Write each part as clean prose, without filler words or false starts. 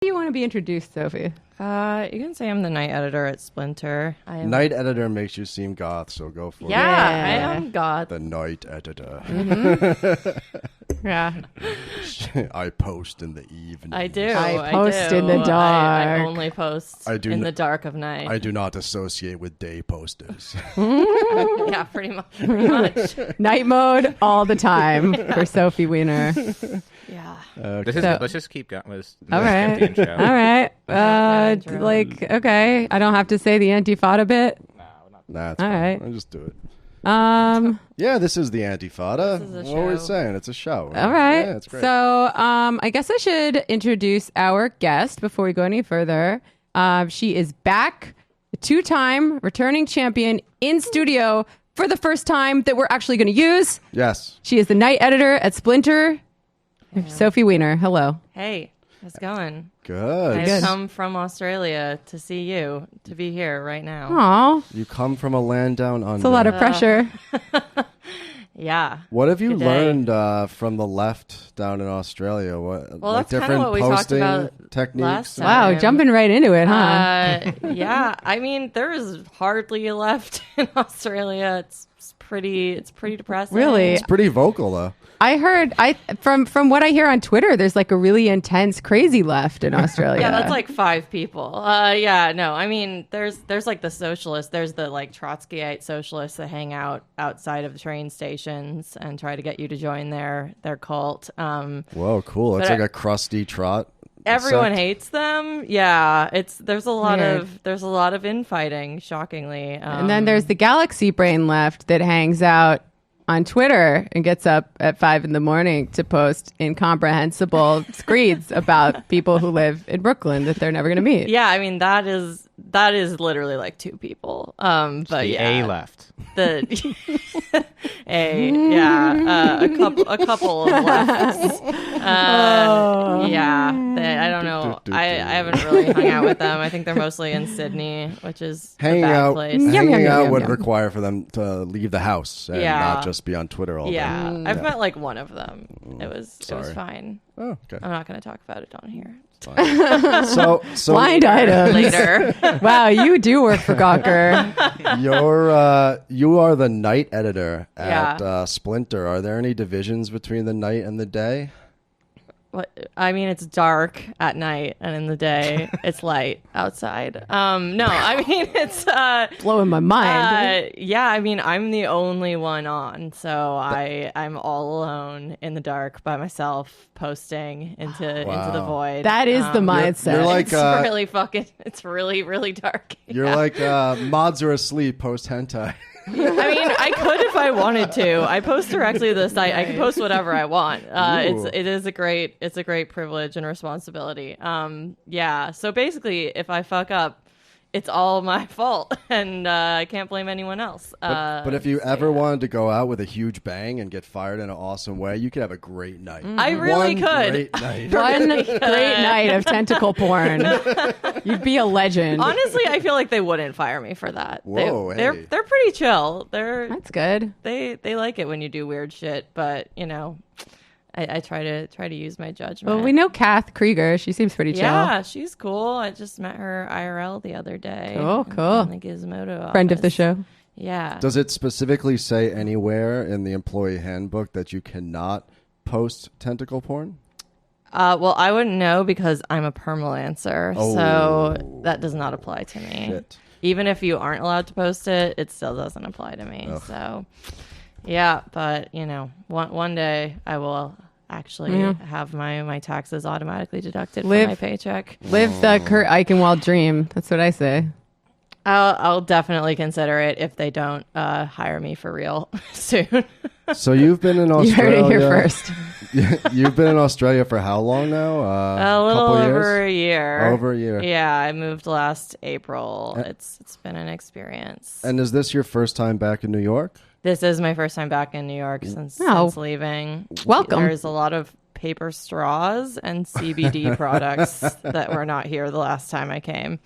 Do you want to be introduced, Sophie? You can say I'm the night editor at Splinter. Night editor makes you seem goth, so go for it. Yeah, I am goth. The night editor. Yeah. I post in the evening. I do. I post in the dark. I only post in the dark of night. I do not associate with day posters. Yeah, pretty much. Night mode all the time for Sophie Weiner. Yeah. Let's just keep going with this. All right. Intro. All right. Okay. I don't have to say the Antifada bit. Nah, it's all fine. right. I'll just do it. Yeah, this is the Antifada. This is What are we show. saying? It's a show. All right. Yeah, it's great. So, I guess I should introduce our guest before we go any further. She is back, a two-time returning champion in studio for the first time that we're actually going to use. Yes. She is the night editor at Splinter. Sophie Weiner. Hello. Hey, how's it going? Good. I've come from Australia to see you, to be here right now. Aw, You come from a land down under. it's a lot of pressure. Yeah. What have you Good day. learned from the left down in Australia? What, Well, like that's kinda different what we talked posting about techniques? last time. Wow, jumping right into it, huh? Yeah, I mean, there is hardly a left in Australia. It's pretty depressing. Really? It's pretty vocal though. I heard from what I hear on Twitter, there's like a really intense, crazy left in Australia. Yeah, that's like 5 people. Yeah, no, I mean, there's like the socialists. There's the like Trotskyite socialists that hang out outside of the train stations and try to get you to join their cult. Whoa, cool. It's But like a crusty trot. Everyone sect. hates them. Yeah, there's a lot Weird. of infighting. Shockingly, And then there's the galaxy brain left that hangs out on Twitter and gets up at 5 a.m. to post incomprehensible screeds about people who live in Brooklyn that they're never going to meet. yeah, I mean that is literally like 2 people. But The yeah, A left. the a couple of lefts. I don't know. I haven't really hung out with them. I think they're mostly in Sydney, which is Hanging a bad out, place. hanging out yum, would yum. require for them to leave the house and Yeah. not just be on Twitter all day. Yeah, I've met like one of them. It was Sorry. fine. Oh, okay. I'm not going to talk about it on here. So Blind items. Later. Wow, you do work for Gawker. you are the night editor at Yeah. Splinter. Are there any divisions between the night and the day? What, I mean, it's dark at night, and in the day, it's light outside. No, I mean, it's Blowing my mind. yeah. I mean, I'm the only one on, so I'm all alone in the dark by myself, posting into the void. That is the mindset. You're like It's really fucking. It's really really dark. you're Yeah. like mods are asleep post hentai. I mean, I could if I wanted to. I post directly to the site. I can post whatever I want. It's a great privilege and responsibility. Yeah. So basically, if I fuck up, it's all my fault, and I can't blame anyone else. But if you ever wanted to go out with a huge bang and get fired in an awesome way, you could have a great night. I really One could. Great night. One great night of tentacle porn. You'd be a legend. Honestly, I feel like they wouldn't fire me for that. Whoa, they're hey. pretty chill. That's good. They like it when you do weird shit, but you know, I try to use my judgment. Well, we know Kath Krieger. She seems pretty chill. Yeah, she's cool. I just met her IRL the other day. Oh, cool. In the Gizmodo Friend of the office. show. Yeah. Does it specifically say anywhere in the employee handbook that you cannot post tentacle porn? Well, I wouldn't know because I'm a permalancer, so that does not apply to me. Shit. Even if you aren't allowed to post it, it still doesn't apply to me. Ugh. So, yeah, but you know, one day I will actually have my taxes automatically deducted from my paycheck. Live the Kurt Eichenwald dream. That's what I say. I'll definitely consider it if they don't hire me for real soon. So you've been in You Australia. heard it here first. You've been in Australia for how long now? A little couple over years? a year. Over a year. Yeah, I moved last April. It's been an experience. And is this your first time back in New York? This is my first time back in New York since leaving. Welcome. There's a lot of paper straws and CBD products that were not here the last time I came.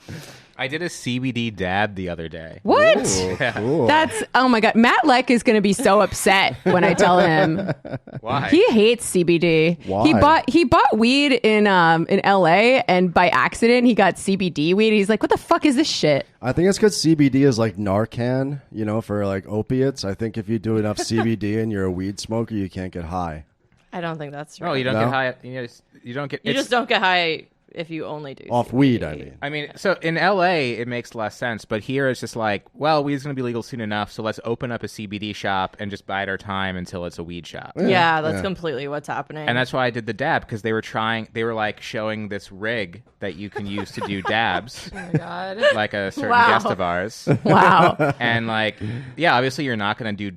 I did a CBD dab the other day. What? Ooh, cool. That's, oh my God. Matt Leck is going to be so upset when I tell him. Why? He hates CBD. Why? He bought weed in LA, and by accident he got CBD weed. He's like, what the fuck is this shit? I think it's because CBD is like Narcan, for like opiates. I think if you do enough CBD and you're a weed smoker, you can't get high. I don't think that's true. No, you don't get high. You don't get. You just don't get high if you only do Off CBD. weed, I mean, so in LA, it makes less sense, but here it's just like, well, weed's going to be legal soon enough, so let's open up a CBD shop and just bide our time until it's a weed shop. Yeah, that's completely what's happening. And that's why I did the dab, because they were like showing this rig that you can use to do dabs. Oh my God. Like a certain Wow. guest of ours. Wow. And like, yeah, obviously you're not going to do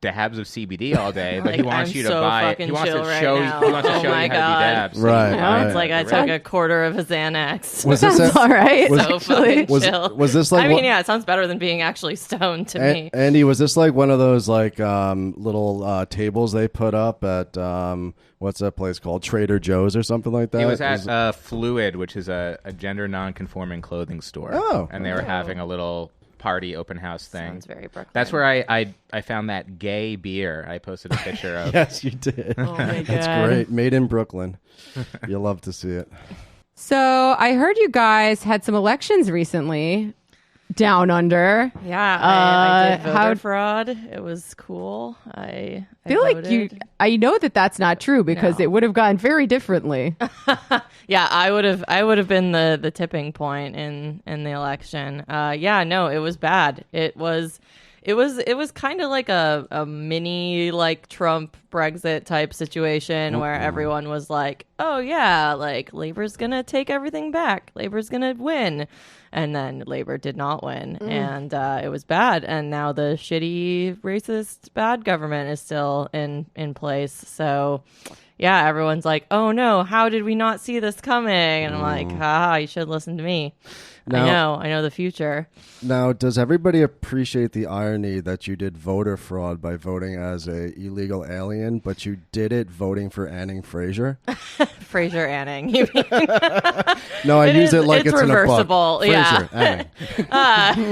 dabs of CBD all day, but he wants I'm you to so buy it. fucking He wants chill to right show now. he wants to Oh show you my how to do God. dabs. Right. Now it's right. like I took a quarter of a Xanax. Was this Sounds all right. so actually. fucking chill. was this like I mean, what- yeah, it sounds better than being actually stoned to me. Andy, was this like one of those like little tables they put up at what's that place called, Trader Joe's or something like that? He was at Fluid, which is a gender non-conforming clothing store. Oh. And they were having a little party open house thing. Sounds very Brooklyn. That's where I found that gay beer I posted a picture of. Yes, you did. Oh my God. That's great. Made in Brooklyn. You'll love to see it. So I heard you guys had some elections recently down under. Yeah, I did voter how- fraud. It was cool. I feel like voted. I know that that's not true because No. it would have gone very differently. Yeah, I would have been the tipping point in the election. Yeah, no, it was bad. It was kind of like a mini like Trump Brexit type situation where everyone was like, "Oh yeah, like Labor's going to take everything back. Labor's going to win." And then Labor did not win, and it was bad. And now the shitty, racist, bad government is still in place. So, yeah, everyone's like, "Oh no, how did we not see this coming?" And I'm like, "Ha, you should listen to me. Now- I know the future." Now, does everybody appreciate the irony that you did voter fraud by voting as a illegal alien, but you did it voting for Anning Fraser? Fraser Anning. You mean? No, I use it like it's it's in a reversible, book. yeah. Fraser, Anning.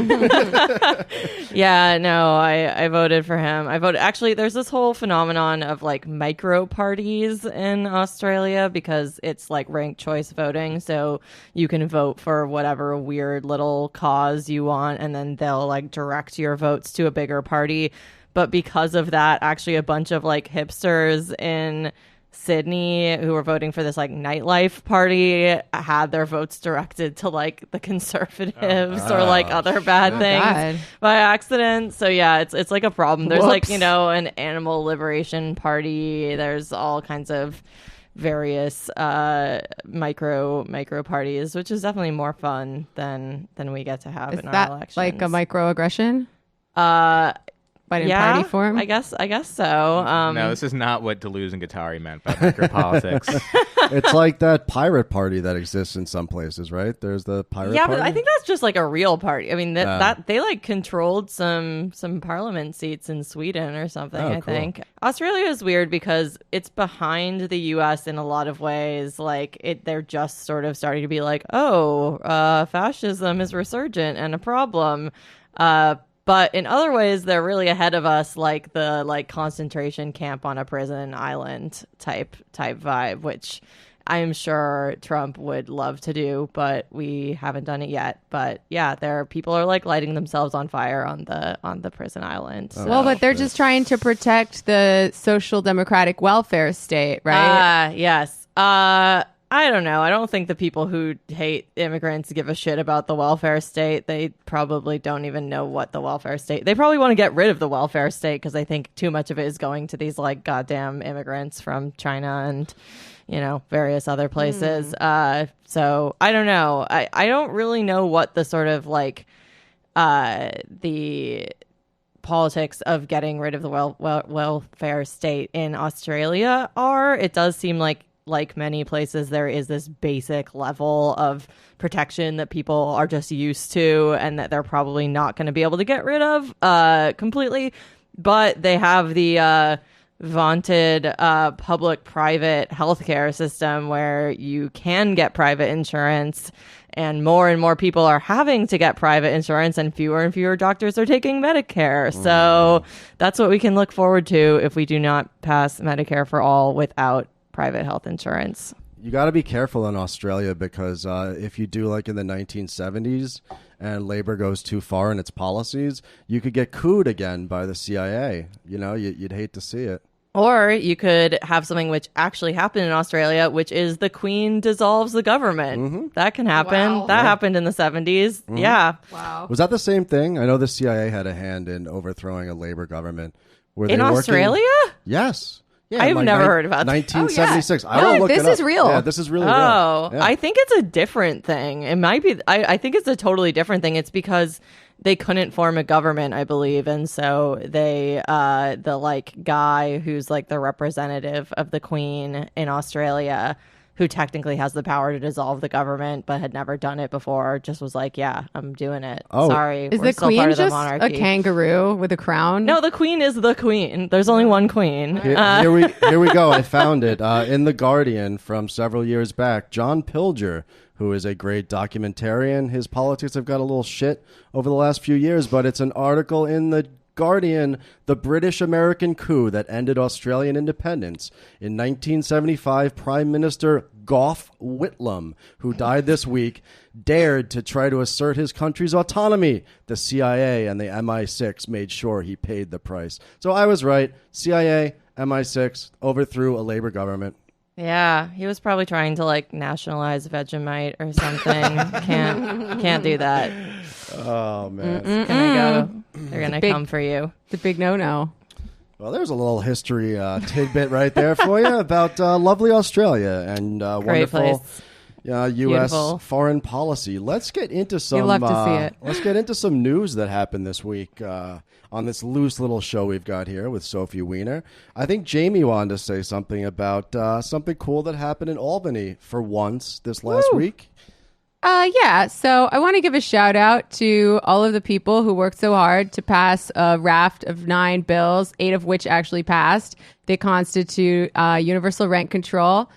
Yeah, no, I voted for him. I voted. Actually, there's this whole phenomenon of like micro parties in Australia because it's like ranked choice voting. So you can vote for whatever weird little cause you want, and then they'll like direct your votes to a bigger party. But because of that, actually a bunch of like hipsters in Sydney who were voting for this like nightlife party had their votes directed to like the conservatives or like other bad things God. by accident. So yeah, it's like a problem. There's like, Whoops. an animal liberation party. There's all kinds of various micro parties, which is definitely more fun than we get to have Is in our that elections. like a microaggression? But in yeah, party form? I guess so. No, this is not what Deleuze and Guattari meant by micropolitics. It's like that pirate party that exists in some places, right? There's the pirate Yeah, party. but I think that's just like a real party. I mean, that they like controlled some parliament seats in Sweden or something. Oh, I cool. think Australia is weird because it's behind the U.S. in a lot of ways. Like they're just sort of starting to be like, fascism is resurgent and a problem. But in other ways, they're really ahead of us, like the like concentration camp on a prison island type vibe, which I'm sure Trump would love to do, but we haven't done it yet. But yeah, people are like lighting themselves on fire on the prison island. So. Well, but they're just trying to protect the social democratic welfare state, right? Yes. I don't know. I don't think the people who hate immigrants give a shit about the welfare state. They probably don't even know what the welfare state. They probably want to get rid of the welfare state because I think too much of it is going to these like goddamn immigrants from China and various other places. So I don't know. I don't really know what the sort of like the politics of getting rid of the welfare state in Australia are. It does seem like many places, there is this basic level of protection that people are just used to and that they're probably not going to be able to get rid of completely. But they have the vaunted public-private healthcare system where you can get private insurance, and more people are having to get private insurance, and fewer doctors are taking Medicare. So that's what we can look forward to if we do not pass Medicare for all without private health insurance. You got to be careful in Australia because if you do like in the 1970s and labor goes too far in its policies, you could get couped again by the CIA. You know, you'd hate to see it. Or you could have something which actually happened in Australia, which is the Queen dissolves the government. That can happen. Wow. That happened in the 70s. Yeah. Wow. Was that the same thing? I know the CIA had a hand in overthrowing a labor government. Were In they working- Australia? Yes. Yeah, I've never heard about that. 1976. Oh, I will look this it up. is real. Yeah, this is really Oh, real. Yeah. I think it's a different thing. It might be. I think it's a totally different thing. It's because they couldn't form a government, I believe, and so they, the like guy who's like the representative of the Queen in Australia, who technically has the power to dissolve the government but had never done it before, just was like, "Yeah, I'm doing it. Oh. Sorry, Is we're the still Queen part of the just monarchy." a kangaroo with a crown? No, the Queen is the Queen. There's only one Queen. Here we go. I found it in The Guardian from several years back. John Pilger, who is a great documentarian. His politics have got a little shit over the last few years, but it's an article in The Guardian, the British-American coup that ended Australian independence. In 1975, Prime Minister Gough Whitlam, who died this week, dared to try to assert his country's autonomy. The CIA and the MI6 made sure he paid the price. So I was right. CIA, MI6 overthrew a labor government. Yeah, he was probably trying to like nationalize Vegemite or something. Can't do that. Oh, man. They're gonna big- come for you. It's a big no-no. Well, there's a little history tidbit right there for you about lovely Australia and wonderful place. U.S. Beautiful. foreign policy. Let's get into some. love to see it. Let's get into some news that happened this week on this loose little show we've got here with Sophie Weiner. I think Jamie wanted to say something about something cool that happened in Albany for once this last week. Yeah, so I want to give a shout out to all of the people who worked so hard to pass a raft of 9 bills, 8 of which actually passed. They constitute universal rent control,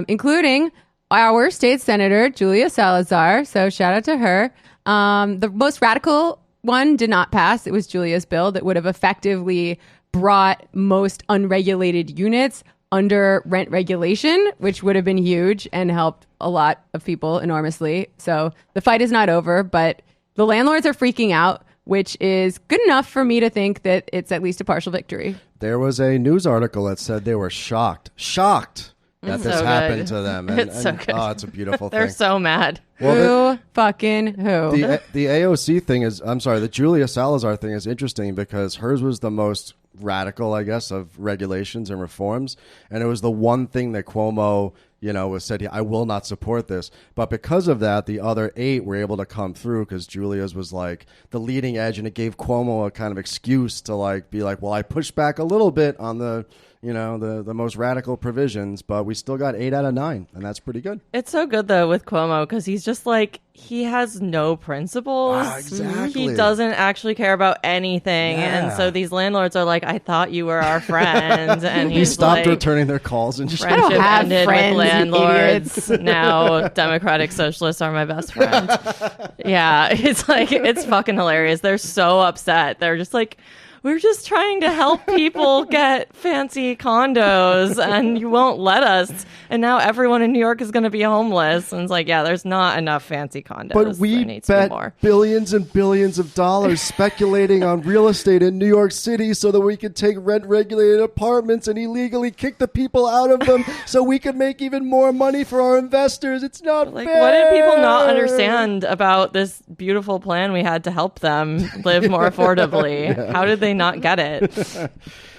including our state senator, Julia Salazar. So shout out to her. The most radical one did not pass. It was Julia's bill that would have effectively brought most unregulated units under rent regulation, which would have been huge and helped a lot of people enormously. So the fight is not over, but the landlords are freaking out, which is good enough for me to think that it's at least a partial victory. There was a news article that said they were shocked that It's this so happened good. to them. It's so good. Oh, it's a beautiful They're thing. so mad. Well, Who fucking who? The AOC thing is, I'm sorry, the Julia Salazar thing is interesting because hers was the most radical, I guess, of regulations and reforms. And it was the one thing that Cuomo, was said, I will not support this. But because of that, the other 8 were able to come through because Julia's was like the leading edge. And it gave Cuomo a kind of excuse to be like, well, I pushed back a little bit on the most radical provisions, but we still got 8 out of 9, and that's pretty good. It's so good though with Cuomo because he's just like, he has no principles. Exactly. He doesn't actually care about anything. Yeah. And so these landlords are like, I thought you were our friend. And He he's stopped like, returning their calls and shit. friendship have ended friends, with you landlords. Now Democratic Socialists are my best friend. Yeah, it's like, it's fucking hilarious. They're so upset. They're just like, we're just trying to help people get fancy condos and you won't let us. And now everyone in New York is going to be homeless. And it's like, yeah, there's not enough fancy condos. But There we needs to be bet more. billions and billions of dollars speculating on real estate in New York City so that we could take rent-regulated apartments and illegally kick the people out of them so we could make even more money for our investors. It's not Like, fair. what did people not understand about this beautiful plan we had to help them live more affordably? How did they not get it?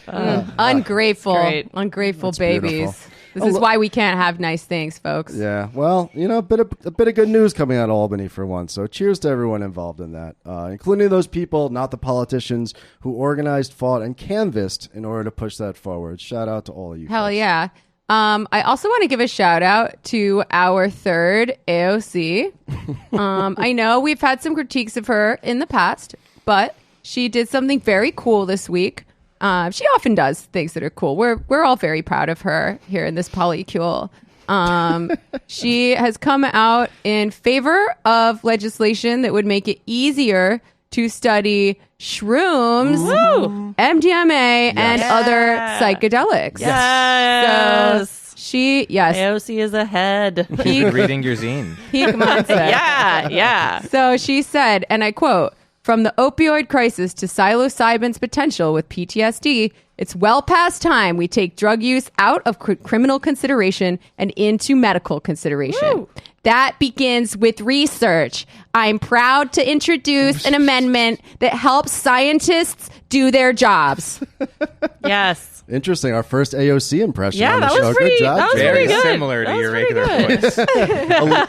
Ungrateful. Great. Ungrateful That's babies. beautiful. This is why we can't have nice things, folks. Yeah, well, a bit of good news coming out of Albany for once. So cheers to everyone involved in that, including those people, not the politicians, who organized, fought, and canvassed in order to push that forward. Shout out to all of you. Hell folks. yeah. I also want to give a shout out to our third AOC. I know we've had some critiques of her in the past, but she did something very cool this week. She often does things that are cool. We're all very proud of her here in this polycule. She has come out in favor of legislation that would make it easier to study shrooms, MDMA, and other psychedelics. Yes. So AOC is ahead. Keep reading your zine. Peak mindset. Yeah. So she said, and I quote, "From the opioid crisis to psilocybin's potential with PTSD, it's well past time we take drug use out of criminal consideration and into medical consideration. Woo! That begins with research. I'm proud to introduce an amendment that helps scientists do their jobs." Yes. Interesting. Our first AOC impression on the that show. was pretty, Good job, that was Jay. pretty Very good. similar to your regular voice.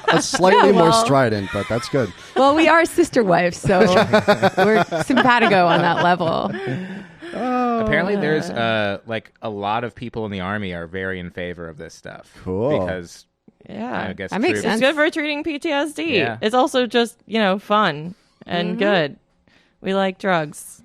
A slightly more strident, but that's good. Well, we are sister wives, so we're simpatico on that level. Apparently, there's like a lot of people in the army are very in favor of this stuff. Cool. Because I guess that makes troops- sense. It's good for treating PTSD. Yeah. It's also just, fun and good. We like drugs.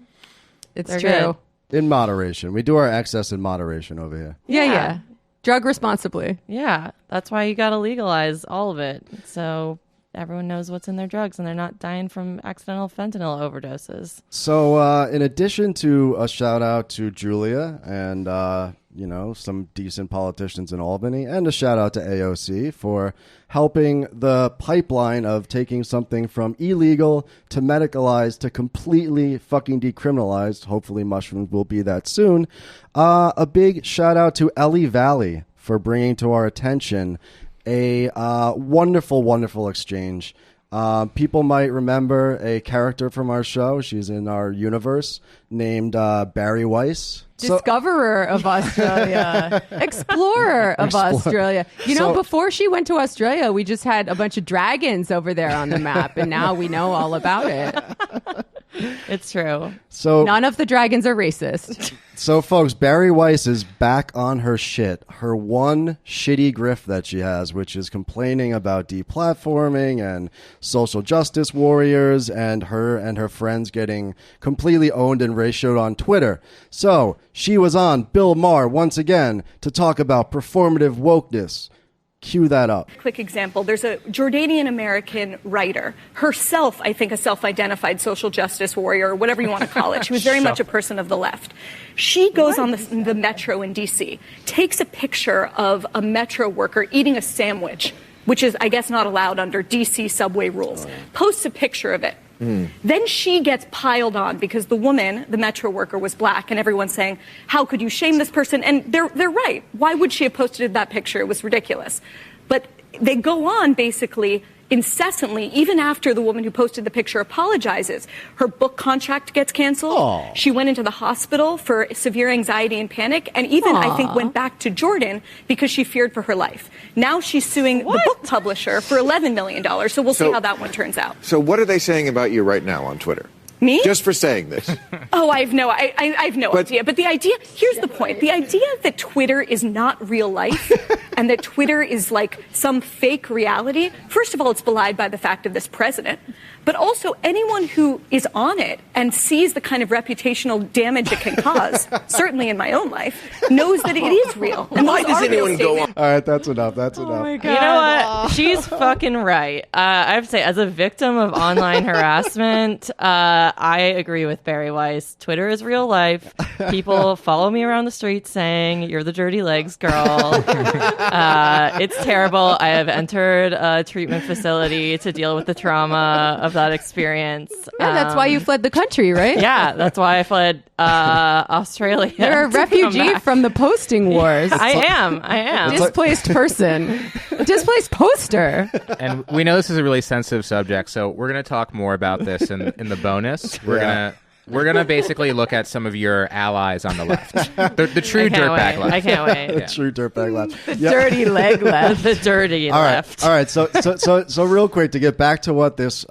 It's They're true. good. In moderation. We do our excess in moderation over here. Yeah. Drug responsibly. Yeah. That's why you got to legalize all of it. So everyone knows what's in their drugs and they're not dying from accidental fentanyl overdoses. So in addition to a shout out to Julia and, some decent politicians in Albany, and a shout out to AOC for helping the pipeline of taking something from illegal to medicalized to completely fucking decriminalized. Hopefully mushrooms will be that soon. A big shout out to Ellie Valley for bringing to our attention a wonderful, wonderful exchange. People might remember a character from our show. She's in our universe named Bari Weiss. Discoverer of Australia. Explorer of Australia. Before she went to Australia, we just had a bunch of dragons over there on the map, and now we know all about it. It's true. So none of the dragons are racist. So, folks, Bari Weiss is back on her shit. Her one shitty grift that she has, which is complaining about deplatforming and social justice warriors and her friends getting completely owned and ratioed on Twitter. So, she was on Bill Maher once again to talk about performative wokeness. Cue that up. Quick example. There's a Jordanian-American writer, herself, I think, a self-identified social justice warrior, or whatever you want to call it. She was very much a person of the left. She goes on the metro in D.C., takes a picture of a metro worker eating a sandwich, which is, I guess, not allowed under D.C. subway rules, posts a picture of it. Then she gets piled on because the woman, the metro worker, was black, and everyone's saying, how could you shame this person? And they're right. Why would she have posted that picture? It was ridiculous. But they go on basically incessantly, even after the woman who posted the picture apologizes. Her book contract gets canceled. Aww. She went into the hospital for severe anxiety and panic, and even, I think, went back to Jordan because she feared for her life. Now she's suing the book publisher for $11 million, so we'll see how that one turns out. So what are they saying about you right now on Twitter? Me? Just for saying this. Oh, I have no idea. But the idea, here's the point. The idea that Twitter is not real life and that Twitter is like some fake reality, first of all, it's belied by the fact of this president. But also anyone who is on it and sees the kind of reputational damage it can cause, certainly in my own life, knows that it is real. And why does anyone go on? All right, that's enough. That's enough. You know what? She's fucking right. I have to say, as a victim of online harassment, I agree with Bari Weiss. Twitter is real life. People follow me around the street saying, "You're the dirty legs girl." It's terrible. I have entered a treatment facility to deal with the trauma of that experience. Yeah, that's why you fled the country, right? Yeah, that's why I fled Australia. You're a refugee from the posting wars. I am. Displaced person. Displaced poster. And we know this is a really sensitive subject, so we're going to talk more about this in the bonus. We're gonna basically look at some of your allies on the left, the true dirtbag left. I can't wait. The true dirtbag left. The dirty leg left. The dirty left. All right. So real quick, to get back to what this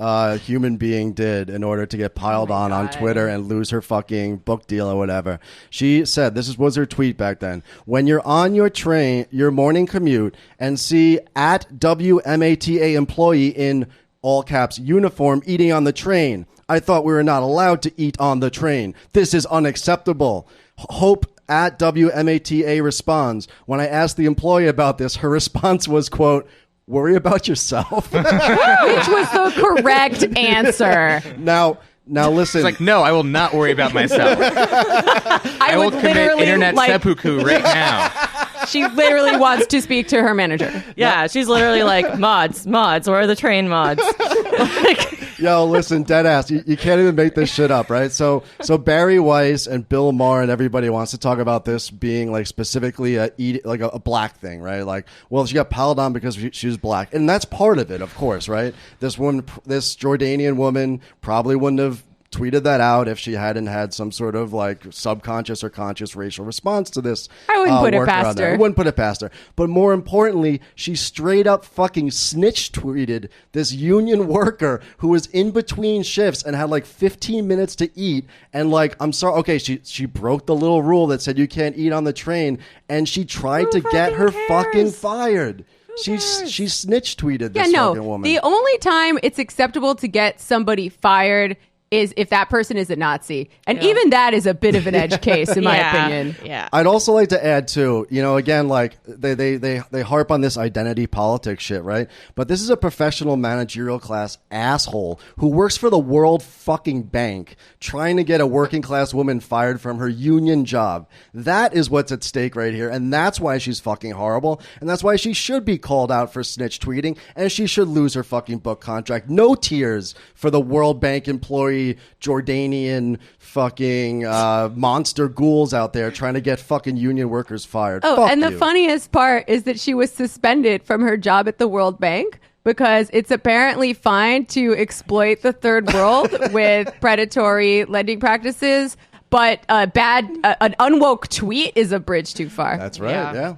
human being did in order to get piled on Twitter and lose her fucking book deal or whatever. She said, this was her tweet back then. When you're on your train, your morning commute, and see at WMATA employee in all caps uniform eating on the train. I thought we were not allowed to eat on the train. This is unacceptable. Hope at WMATA responds. When I asked the employee about this, her response was, quote, worry about yourself. Which was the correct answer. Now listen. It's like, no, I will not worry about myself. I will commit internet seppuku right now. She literally wants to speak to her manager. Yeah, she's literally like, mods, where are the train mods? Yo, listen, deadass, you can't even make this shit up, right? So Bari Weiss and Bill Maher and everybody wants to talk about this being like specifically a black thing, right? Like, well, she got piled on because she was black, and that's part of it, of course, right? This Jordanian woman probably wouldn't have tweeted that out if she hadn't had some sort of like subconscious or conscious racial response to this. I wouldn't put it past her. I wouldn't put it past her. But more importantly, she straight up fucking snitch tweeted this union worker who was in between shifts and had like 15 minutes to eat. And like, I'm sorry. Okay, she broke the little rule that said you can't eat on the train, and she tried to get her fucking fired. She snitch tweeted this fucking woman. The only time it's acceptable to get somebody fired is if that person is a Nazi. And even that is a bit of an edge case, in my opinion. Yeah. I'd also like to add, too, again, like, they harp on this identity politics shit, right? But this is a professional managerial class asshole who works for the World fucking Bank trying to get a working class woman fired from her union job. That is what's at stake right here. And that's why she's fucking horrible. And that's why she should be called out for snitch tweeting. And she should lose her fucking book contract. No tears for the World Bank employee Jordanian fucking monster ghouls out there trying to get fucking union workers fired. Fuck and you. the funniest part is that she was suspended from her job at the World Bank because it's apparently fine to exploit the third world with predatory lending practices, but an unwoke tweet is a bridge too far. That's right, yeah.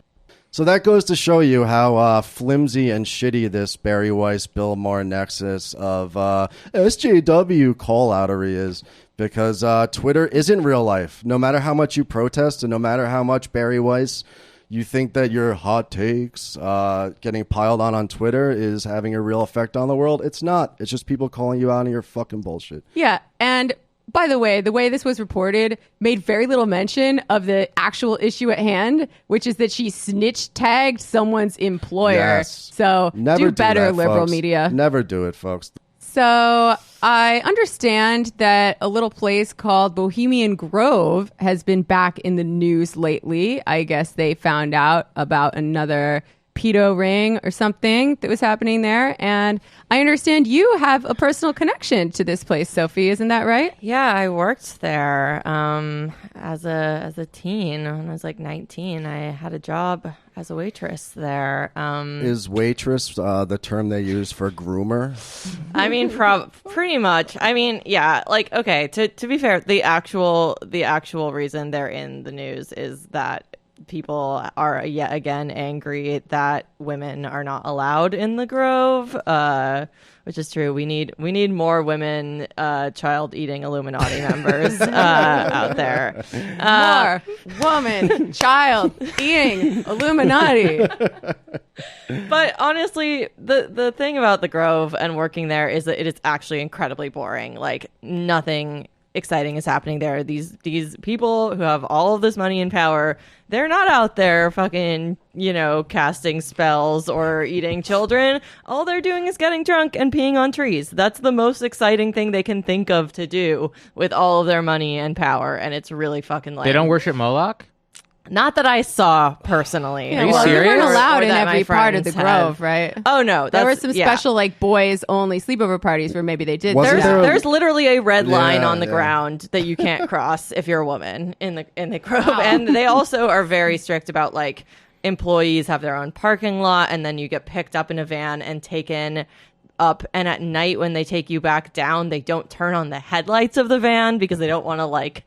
So that goes to show you how flimsy and shitty this Bari Weiss-Bill Maher nexus of SJW call-outery is, because Twitter isn't real life. No matter how much you protest and no matter how much Bari Weiss you think that your hot takes getting piled on Twitter is having a real effect on the world, it's not. It's just people calling you out on your fucking bullshit. Yeah, and by the way this was reported made very little mention of the actual issue at hand, which is that she snitch tagged someone's employer. Yes. So Never do better, that, liberal folks. media. Never do it, folks. So I understand that a little place called Bohemian Grove has been back in the news lately. I guess they found out about another pedo ring or something that was happening there. And I understand you have a personal connection to this place, Sophie. Isn't that right? Yeah, I worked there as a teen. When I was like 19, I had a job as a waitress there. Is waitress the term they use for groomer? I mean, pretty much. I mean, yeah. Like, okay. To be fair, the actual reason they're in the news is that people are yet again angry that women are not allowed in the Grove, which is true. We need more women child eating Illuminati members out there. More woman, child eating Illuminati. But honestly, the thing about the Grove and working there is that it is actually incredibly boring. Like, nothing exciting is happening there. These people who have all of this money and power, they're not out there fucking, casting spells or eating children. All they're doing is getting drunk and peeing on trees. That's the most exciting thing they can think of to do with all of their money and power, and it's really fucking lame. They don't worship Moloch? Not that I saw personally. Are you serious? You weren't allowed Or in that every my part of the friends had. Grove, right? Oh no, There were some special like boys only sleepover parties where maybe they did. Wasn't there a- There's literally a red line on the yeah. ground that you can't cross if you're a woman in the Grove, and they also are very strict about like employees have their own parking lot, and then you get picked up in a van and taken up, and at night when they take you back down, they don't turn on the headlights of the van because they don't want to like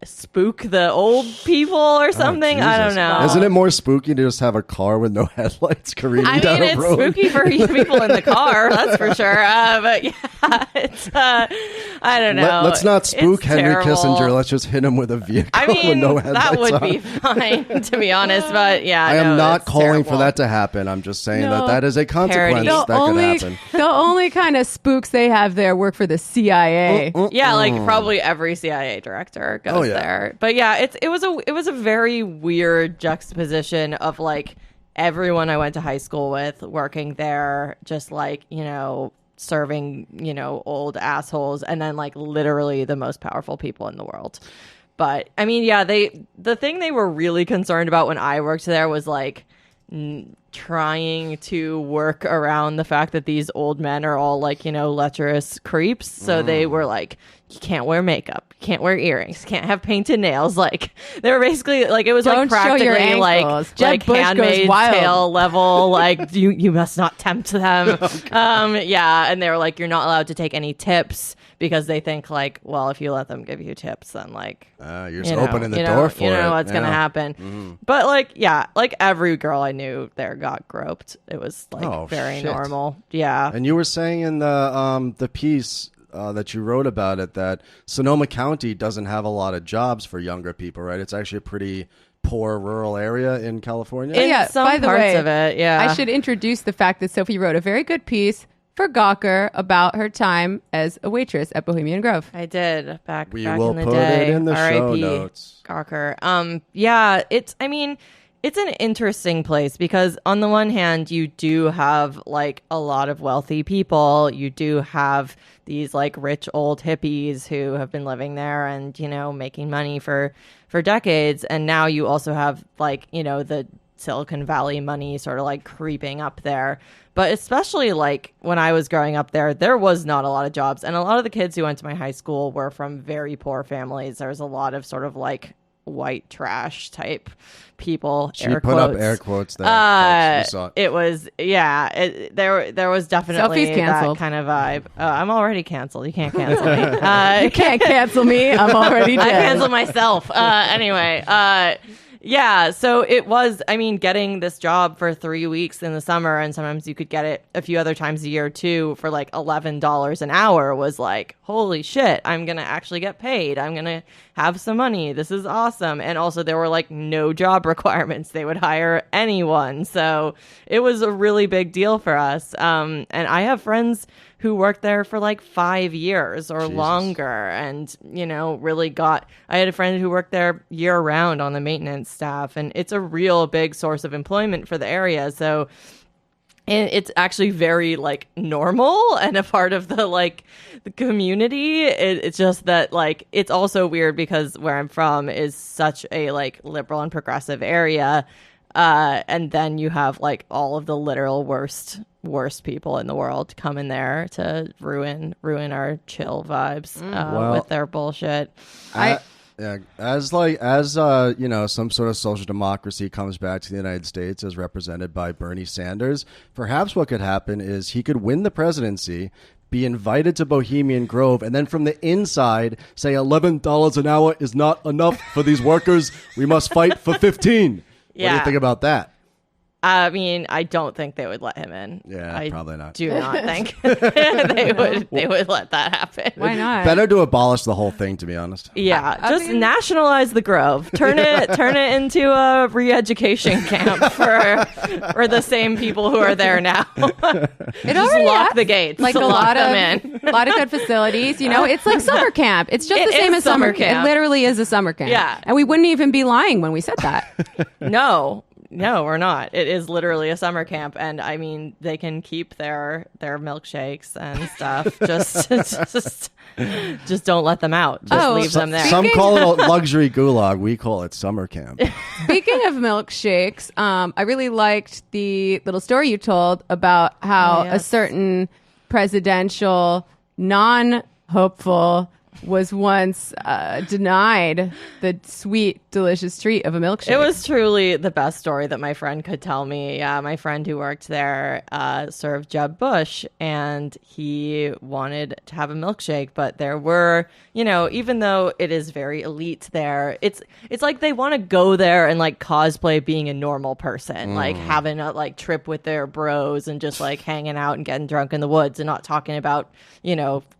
spook the old people or something. I don't know. Isn't it more spooky to just have a car with no headlights careening I down mean, a it's road? spooky for people in the car, that's for sure. But yeah, it's I don't know. Let's not spook It's Henry terrible. Kissinger. Let's just hit him with a vehicle I mean, with no headlights that would on. be fine, to be honest. But yeah, I am no, not it's calling terrible. for that to happen. I'm just saying No. that is a consequence Parody. that could happen. The only kind of spooks they have there work for the CIA. Yeah, like probably every CIA director goes there. But yeah, it was a very weird juxtaposition of like everyone I went to high school with working there, just like, serving, old assholes, and then like literally the most powerful people in the world. But I mean, yeah, the thing they were really concerned about when I worked there was like trying to work around the fact that these old men are all like, lecherous creeps. So they were like, you can't wear makeup, you can't wear earrings, can't have painted nails. Like they were basically like, it was Don't like practically like Jeb Bush Handmaid's goes wild. Tale level. Like you must not tempt them. Yeah, and they were like, you're not allowed to take any tips because they think like, well, if you let them give you tips, then like you're just opening the door for it. You know what's gonna happen. But like, yeah, like every girl I knew there got groped. It was like very normal. Yeah. And you were saying in the piece that you wrote about it that Sonoma County doesn't have a lot of jobs for younger people, right? It's actually a pretty poor rural area in California. In some by the parts way, of it, yeah. I should introduce the fact that Sophie wrote a very good piece for Gawker about her time as a waitress at Bohemian Grove. I did back We back will in the put day. it in the show R.I.P. notes. Gawker. Yeah, it's an interesting place because on the one hand, you do have like a lot of wealthy people. You do have these like rich old hippies who have been living there and, making money for decades. And now you also have like, the Silicon Valley money sort of like creeping up there. But especially like when I was growing up there was not a lot of jobs. And a lot of the kids who went to my high school were from very poor families. There was a lot of sort of like white trash type people. She put up air quotes there. We saw it. It was, there was definitely Sophie's canceled. that kind of vibe. I'm already canceled. You can't cancel me. You can't cancel me. I'm already dead. I canceled myself. Anyway, yeah, so it was, getting this job for 3 weeks in the summer, and sometimes you could get it a few other times a year too for like $11 an hour was like, holy shit, I'm going to actually get paid. I'm going to have some money. This is awesome. And also there were like no job requirements. They would hire anyone. So it was a really big deal for us. And I have friends who worked there for like 5 years or longer and, I had a friend who worked there year round on the maintenance staff, and it's a real big source of employment for the area. So it's actually very like normal and a part of the community. It's just that like, it's also weird because where I'm from is such a like liberal and progressive area. And then you have like all of the literal worst people in the world come in there to ruin our chill vibes with their bullshit. As some sort of social democracy comes back to the United States as represented by Bernie Sanders, perhaps what could happen is he could win the presidency, be invited to Bohemian Grove, and then from the inside say $11 an hour is not enough for these workers. We must fight for 15. What do you think about that? I don't think they would let him in. Yeah, probably not. Do not think they would let that happen. Why not? Better to abolish the whole thing, to be honest. Yeah, just nationalize the Grove. Turn it into a re-education camp for the same people who are there now. It just already lock has, the gates. Like lock them in. A lot of good facilities. It's like summer camp. It's just the same as summer camp. It literally is a summer camp. Yeah, and we wouldn't even be lying when we said that. No, we're not. It is literally a summer camp, and they can keep their milkshakes and stuff. Just don't let them out. Just leave them there. Some call it a luxury gulag. We call it summer camp. Speaking of milkshakes, I really liked the little story you told about how a certain presidential non-hopeful was once denied the sweet, delicious treat of a milkshake. It was truly the best story that my friend could tell me. Yeah, my friend who worked there served Jeb Bush, and he wanted to have a milkshake, but there were, even though it is very elite there, it's like they want to go there and like cosplay being a normal person, like having a like trip with their bros and just like hanging out and getting drunk in the woods and not talking about,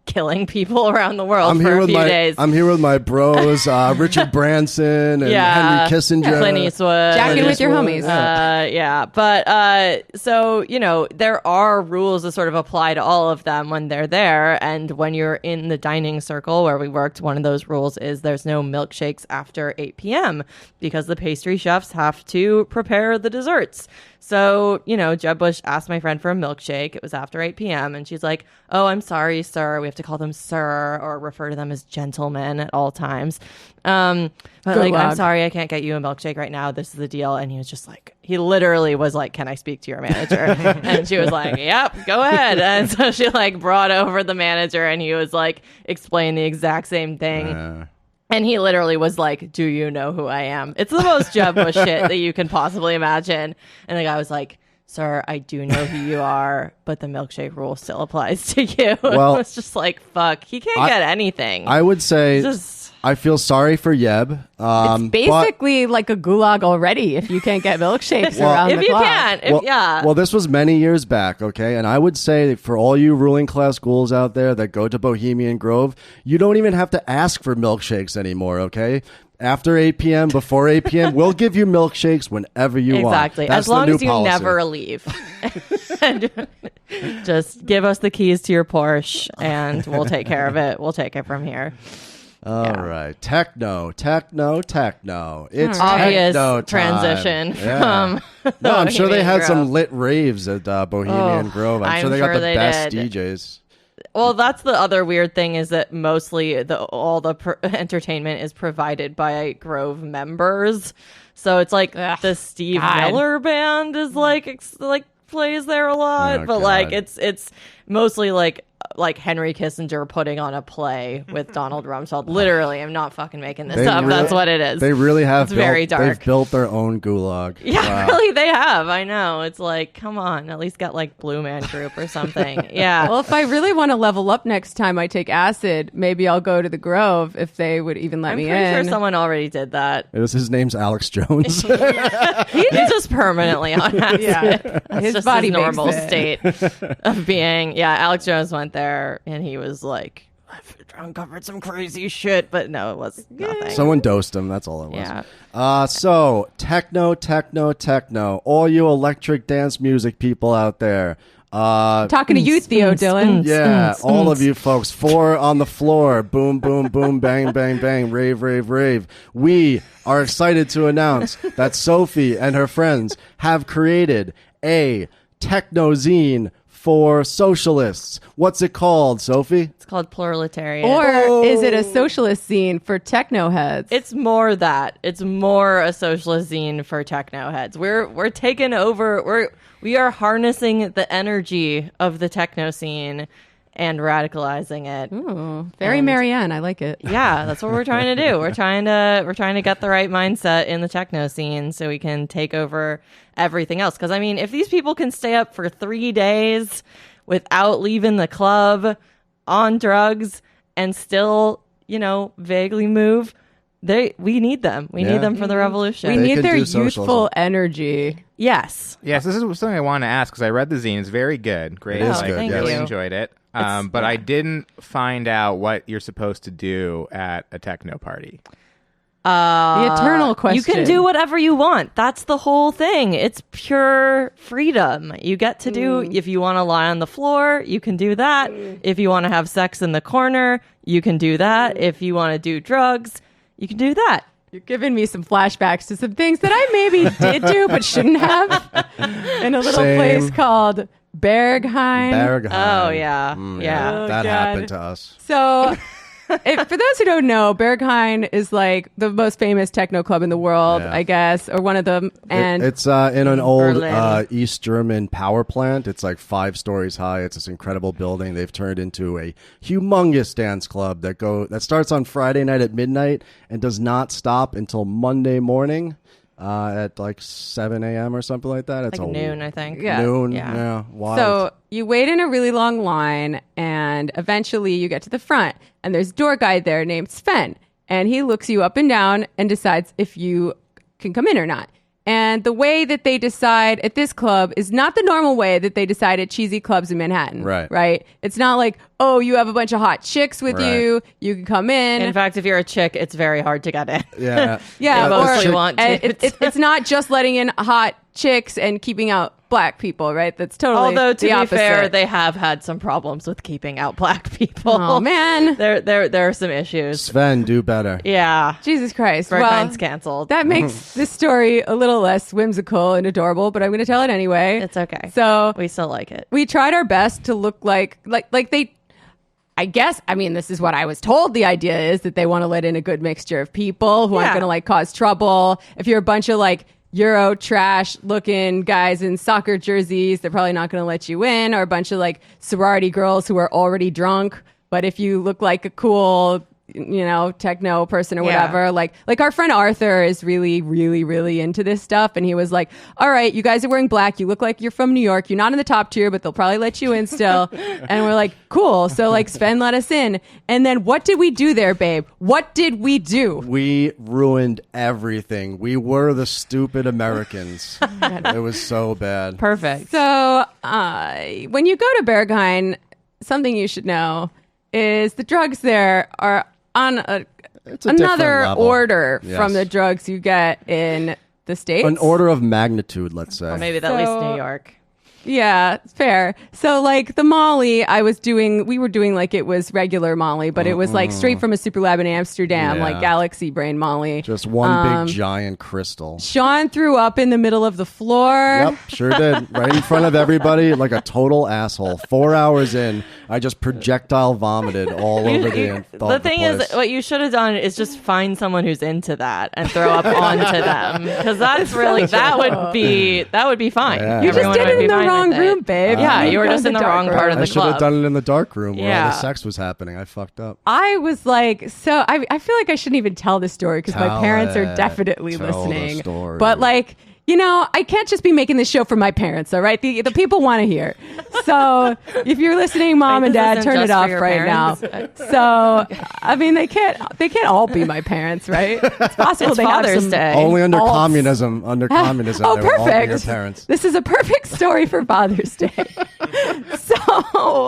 killing people around the world. for a with few my days. I'm here with my bros, Richard Branson and Henry Kissinger, Clint Eastwood, Jacking with your homies. But so there are rules that sort of apply to all of them when they're there, and when you're in the dining circle where we worked, one of those rules is there's no milkshakes after 8 p.m. because the pastry chefs have to prepare the desserts. So, Jeb Bush asked my friend for a milkshake. It was after 8 p.m. And she's like, "Oh, I'm sorry, sir. We have to call them sir or refer to them as gentlemen at all times. But I'm sorry, I can't get you a milkshake right now. This is the deal." And he was just like, he literally was like, "Can I speak to your manager?" And she was like, "Yep, go ahead." And so she brought over the manager, and he was like, explained the exact same thing. And he literally was like, "Do you know who I am?" It's the most Jeb Bush shit that you can possibly imagine. And the guy was like, "Sir, I do know who you are, but the milkshake rule still applies to you." Well, it's just like, fuck, he can't get anything. I would say I feel sorry for Jeb. It's basically like a gulag already if you can't get milkshakes around the clock. Well, this was many years back, okay? And I would say for all you ruling class ghouls out there that go to Bohemian Grove, you don't even have to ask for milkshakes anymore, okay? After 8 p.m., before 8 p.m., we'll give you milkshakes whenever you want. Exactly. As long as you never leave. Just give us the keys to your Porsche and we'll take care of it. We'll take it from here. All right. Techno. It's obvious techno time. transition from No, I'm sure they had some lit raves at Bohemian Grove. I'm sure they got the best DJs. Well, that's the other weird thing is that mostly all the entertainment is provided by Grove members. So it's like the Steve Miller band is plays there a lot, but it's mostly like Henry Kissinger putting on a play with Donald Rumsfeld. Literally, I'm not fucking making this up. That's what it is. They really have. It's very dark. They've built their own gulag. Yeah, really, they have. I know. It's like, come on, at least get Blue Man Group or something. Yeah. Well, if I really want to level up next time I take acid, maybe I'll go to the Grove if they would even let me in. I'm pretty sure someone already did that. His name's Alex Jones. He's just permanently on acid. Yeah. His just body his normal makes state of being. Yeah, Alex Jones went there and he was like, "I've uncovered some crazy shit," but no, it was nothing. Someone dosed him. That's all it was. Yeah. So techno. All you electric dance music people out there. Talking to you, Theo Dylan. Yeah, all of you folks. 4 on the floor. Boom, boom, boom, bang, bang, bang. Rave, rave, rave. We are excited to announce that Sophie and her friends have created a techno zine for socialists. What's it called, Sophie? It's called PLUR-letariat. Or is it a socialist zine for techno heads? It's more that. It's more a socialist zine for techno heads. We're taking over. We are harnessing the energy of the techno scene and radicalizing it. Ooh, very Marianne. I like it. Yeah, that's what we're trying to do. We're trying to get the right mindset in the techno scene so we can take over everything else. Because I mean, if these people can stay up for 3 days without leaving the club, on drugs, and still, vaguely move, we need them. We need them for the revolution. We need their youthful energy. Yes. Yes, this is something I want to ask because I read the zine. It's very good. Great. Thank really you. enjoyed it. But I didn't find out what you're supposed to do at a techno party. The eternal question. You can do whatever you want. That's the whole thing. It's pure freedom. You get to do, if you want to lie on the floor, you can do that. If you want to have sex in the corner, you can do that. If you want to do drugs, you can do that. You're giving me some flashbacks to some things that I maybe did do but shouldn't have in a little place called Berghain. Oh, yeah. Oh, that God. happened to us. So, for those who don't know, Berghain is like the most famous techno club in the world, I guess, or one of them. And it's in an old Berlin. East German power plant. It's like 5 stories high. It's this incredible building. They've turned into a humongous dance club that starts on Friday night at midnight and does not stop until Monday morning. At like 7 a.m. or something like that. It's Like noon, I think. Yeah. Noon. Yeah. Yeah. Wild. so you wait in a really long line, and eventually you get to the front, and there's a door guy there named Sven, and he looks you up and down and decides if you can come in or not. And the way that they decide at this club is not the normal way that they decide at cheesy clubs in Manhattan. Right? It's not like, oh, you have a bunch of hot chicks with you. You can come in. In fact, if you're a chick, it's very hard to get in. Yeah. Yeah. They mostly want to. It's not just letting in hot chicks and keeping out black people, right? That's totally Although, to the be opposite. fair, they have had some problems with keeping out black people. Oh, man. There are some issues. Sven, do better. Yeah. Jesus Christ. Berghain's canceled. That makes this story a little less whimsical and adorable, but I'm going to tell it anyway. It's okay. So we still like it. we tried our best to look like they, I guess, I mean, this is what I was told. The idea is that they want to let in a good mixture of people who aren't going to like cause trouble. If you're a bunch of like Euro trash looking guys in soccer jerseys, they're probably not going to let you in, or a bunch of like sorority girls who are already drunk. But if you look like a cool, techno person or whatever, like our friend Arthur is really, really, really into this stuff. And he was like, all right, you guys are wearing black. You look like you're from New York. You're not in the top tier, but they'll probably let you in still. And we're like, cool. So like Sven let us in. And then what did we do there, babe? What did we do? We ruined everything. We were the stupid Americans. It was so bad. Perfect. So when you go to Berghain, something you should know is the drugs there are on It's a another different level. order Yes. from the drugs you get in the States. An order of magnitude, let's say. Or maybe at least New York. Yeah, fair. So like the Molly we were doing like it was regular Molly, but it was like straight from a super lab in Amsterdam, Yeah. like Galaxy Brain Molly. Just one big giant crystal. Sean threw up in the middle of the floor. Yep, sure did. Right in front of everybody, like a total asshole. 4 hours in, I just projectile vomited all over The thing is, what you should have done is just find someone who's into that and throw up onto them, because that's really that would be fine. Yeah. You just Everyone did would it be in the fine wrong with it. room, babe. Yeah, you were go just in the dark wrong room. part of I the should have club. done it in the dark room where all Yeah. the sex was happening. I fucked up. I was like, so I feel like I shouldn't even tell this story because my Tell parents are it. definitely Tell the listening. story. But like, I can't just be making this show for my parents, all right? The people want to hear. So if you're listening, mom Wait, and this dad, isn't turn just it for off your right parents? now. So I mean, they can't all be my parents, right? It's possible It's they Father's have some Day. Only under Alts. communism. Under communism, Oh, they were all your perfect. parents. This is a perfect story for Father's Day. So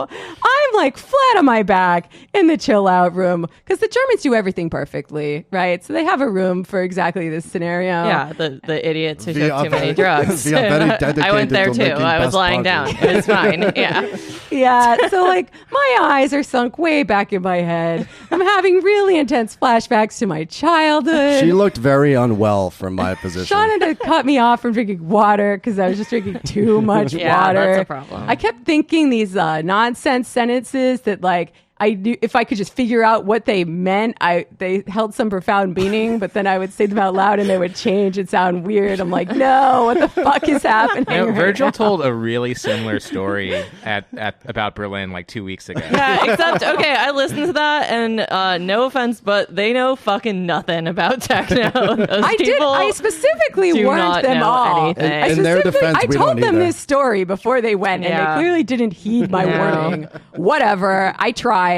I'm like flat on my back in the chill out room because the Germans do everything perfectly, right? So they have a room for exactly this scenario. Yeah, the idiots who Via took too many very- drugs. via very dedicated I went there to too. making I was best lying down. bunkers. It was fine. Yeah. Yeah. So like my eyes are sunk way back in my head. I'm having really intense flashbacks to my childhood. She looked very unwell from my position. Sean had to cut me off from drinking water because I was just drinking too much Yeah, water. that's a problem. I kept thinking these nonsense sentences that like I knew if I could just figure out what they meant, they held some profound meaning, but then I would say them out loud and they would change and sound weird. I'm like, no, what the fuck is happening? right Virgil now? told a really similar story at about Berlin like 2 weeks ago. Yeah, except, okay, I listened to that, and no offense, but they know fucking nothing about techno. Those I did. people I specifically do warned not them know all. anything. I In their specifically- defense, I we told don't them either. this story before they went, and Yeah. they clearly didn't heed my No. warning. Whatever. I tried.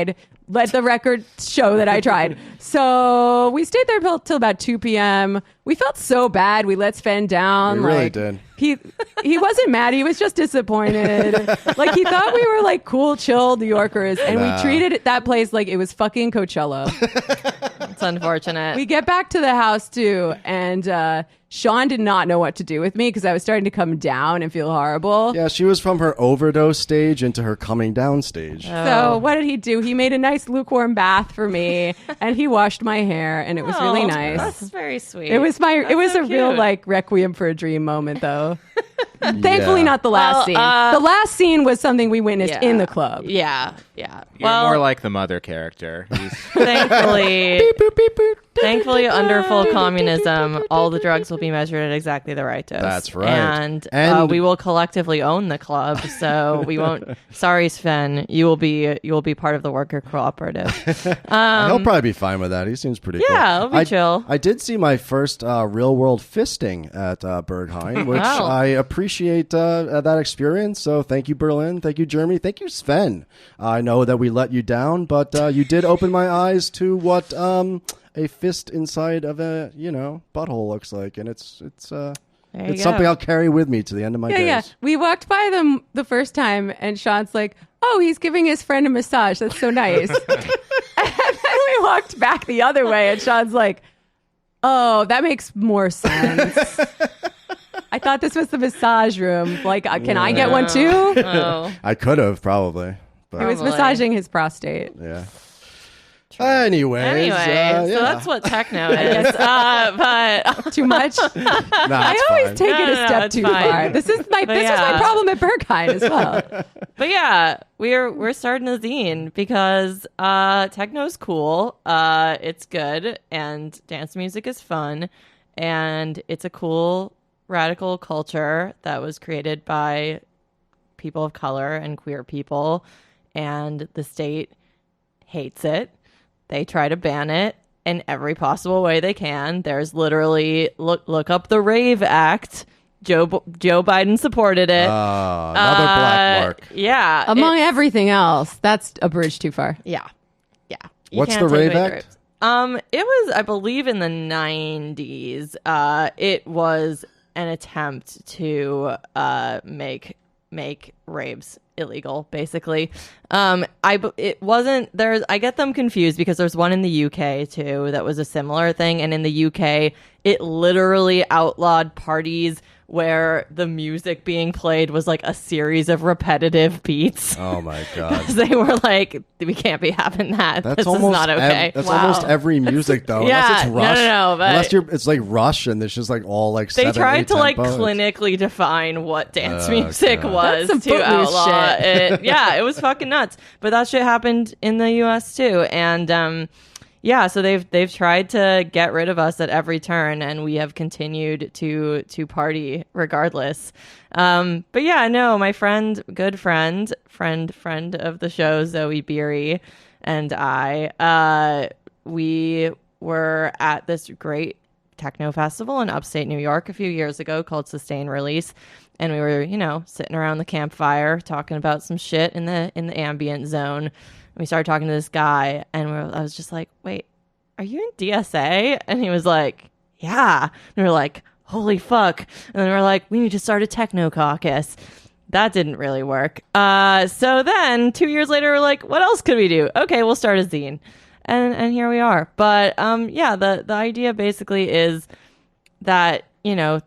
Let the record show that I tried. So we stayed there till about 2 p.m. We felt so bad. We let Sven down. We really like, did. He wasn't mad. He was just disappointed. Like he thought we were like cool, chill New Yorkers, and Nah. we treated that place like it was fucking Coachella. It's unfortunate. We get back to the house too, and Sean did not know what to do with me because I was starting to come down and feel horrible. Yeah, she was from her overdose stage into her coming down stage. So what did he do? He made a nice lukewarm bath for me, and he washed my hair, and it was really Oh, nice. That's very sweet. It was so a real cute. like requiem for a dream moment though. Thankfully, Yeah. not the last Well, scene. The last scene was something we witnessed in the club. Yeah. You're Well, more like the mother character. Thankfully, under full communism, all the drugs will be measured at exactly the right dose. That's right. And we will collectively own the club. So we won't. Sorry, Sven. You will be part of the worker cooperative. He'll probably be fine with that. He seems pretty cool. Yeah, he'll be chill. I did see my first real world fisting at Berghain, which Wow. I appreciate that experience. So thank you, Berlin. Thank you, Germany. Thank you, Sven. I know that we let you down, but you did open my eyes to what a fist inside of a butthole looks like, and it's There you It's go. something I'll carry with me to the end of my days. Yeah. We walked by them the first time, and Sean's like, "Oh, he's giving his friend a massage. That's so nice." And then we walked back the other way, and Sean's like, "Oh, that makes more sense. I thought this was the massage room. Like, can I get one too?" Oh. I could have probably. But, He was Probably. massaging his prostate. yeah. Anyways, Anyway, yeah. so that's what techno is. But Too much? Nah, I it's always fine. take it No, a step it's too fine. far. This was my problem at Berghain as well. but yeah, we're starting a zine because techno's cool. It's good, and dance music is fun, and it's a cool radical culture that was created by people of color and queer people, and the state hates it. They try to ban it in every possible way they can. There's literally look up the Rave Act. Joe Biden supported it. Another black mark. Yeah. Among everything else, that's a bridge too far. Yeah. You What's can't the take Rave away Act? Rapes. It was, I believe, in the 90s. It was an attempt to make raves illegal, basically. It wasn't there's. I get them confused because there's one in the UK too that was a similar thing, and in the UK, it literally outlawed parties where the music being played was like a series of repetitive beats. Oh my god. They were like, we can't be having that. That's this almost is not okay. that's almost every music though. Yeah, Unless it's Rush. no, but- unless it's like Rush and it's just like all like They 7, tried 8 to like tempo. clinically define what dance music God. was That's some to Footloose outlaw shit. it. Yeah, it was fucking nuts. But that shit happened in the US too. And yeah, so they've tried to get rid of us at every turn, and we have continued to party regardless. But yeah, no, my good friend of the show, Zoe Beery, and I, we were at this great techno festival in upstate New York a few years ago called Sustain Release, and we were, sitting around the campfire talking about some shit in the ambient zone. We started talking to this guy, and I was just like, wait, are you in DSA? And he was like, yeah. And we were like, holy fuck. And then we're like, we need to start a techno caucus. That didn't really work. So then 2 years later, we're like, what else could we do? Okay, we'll start a zine. And here we are. But yeah, the idea basically is that,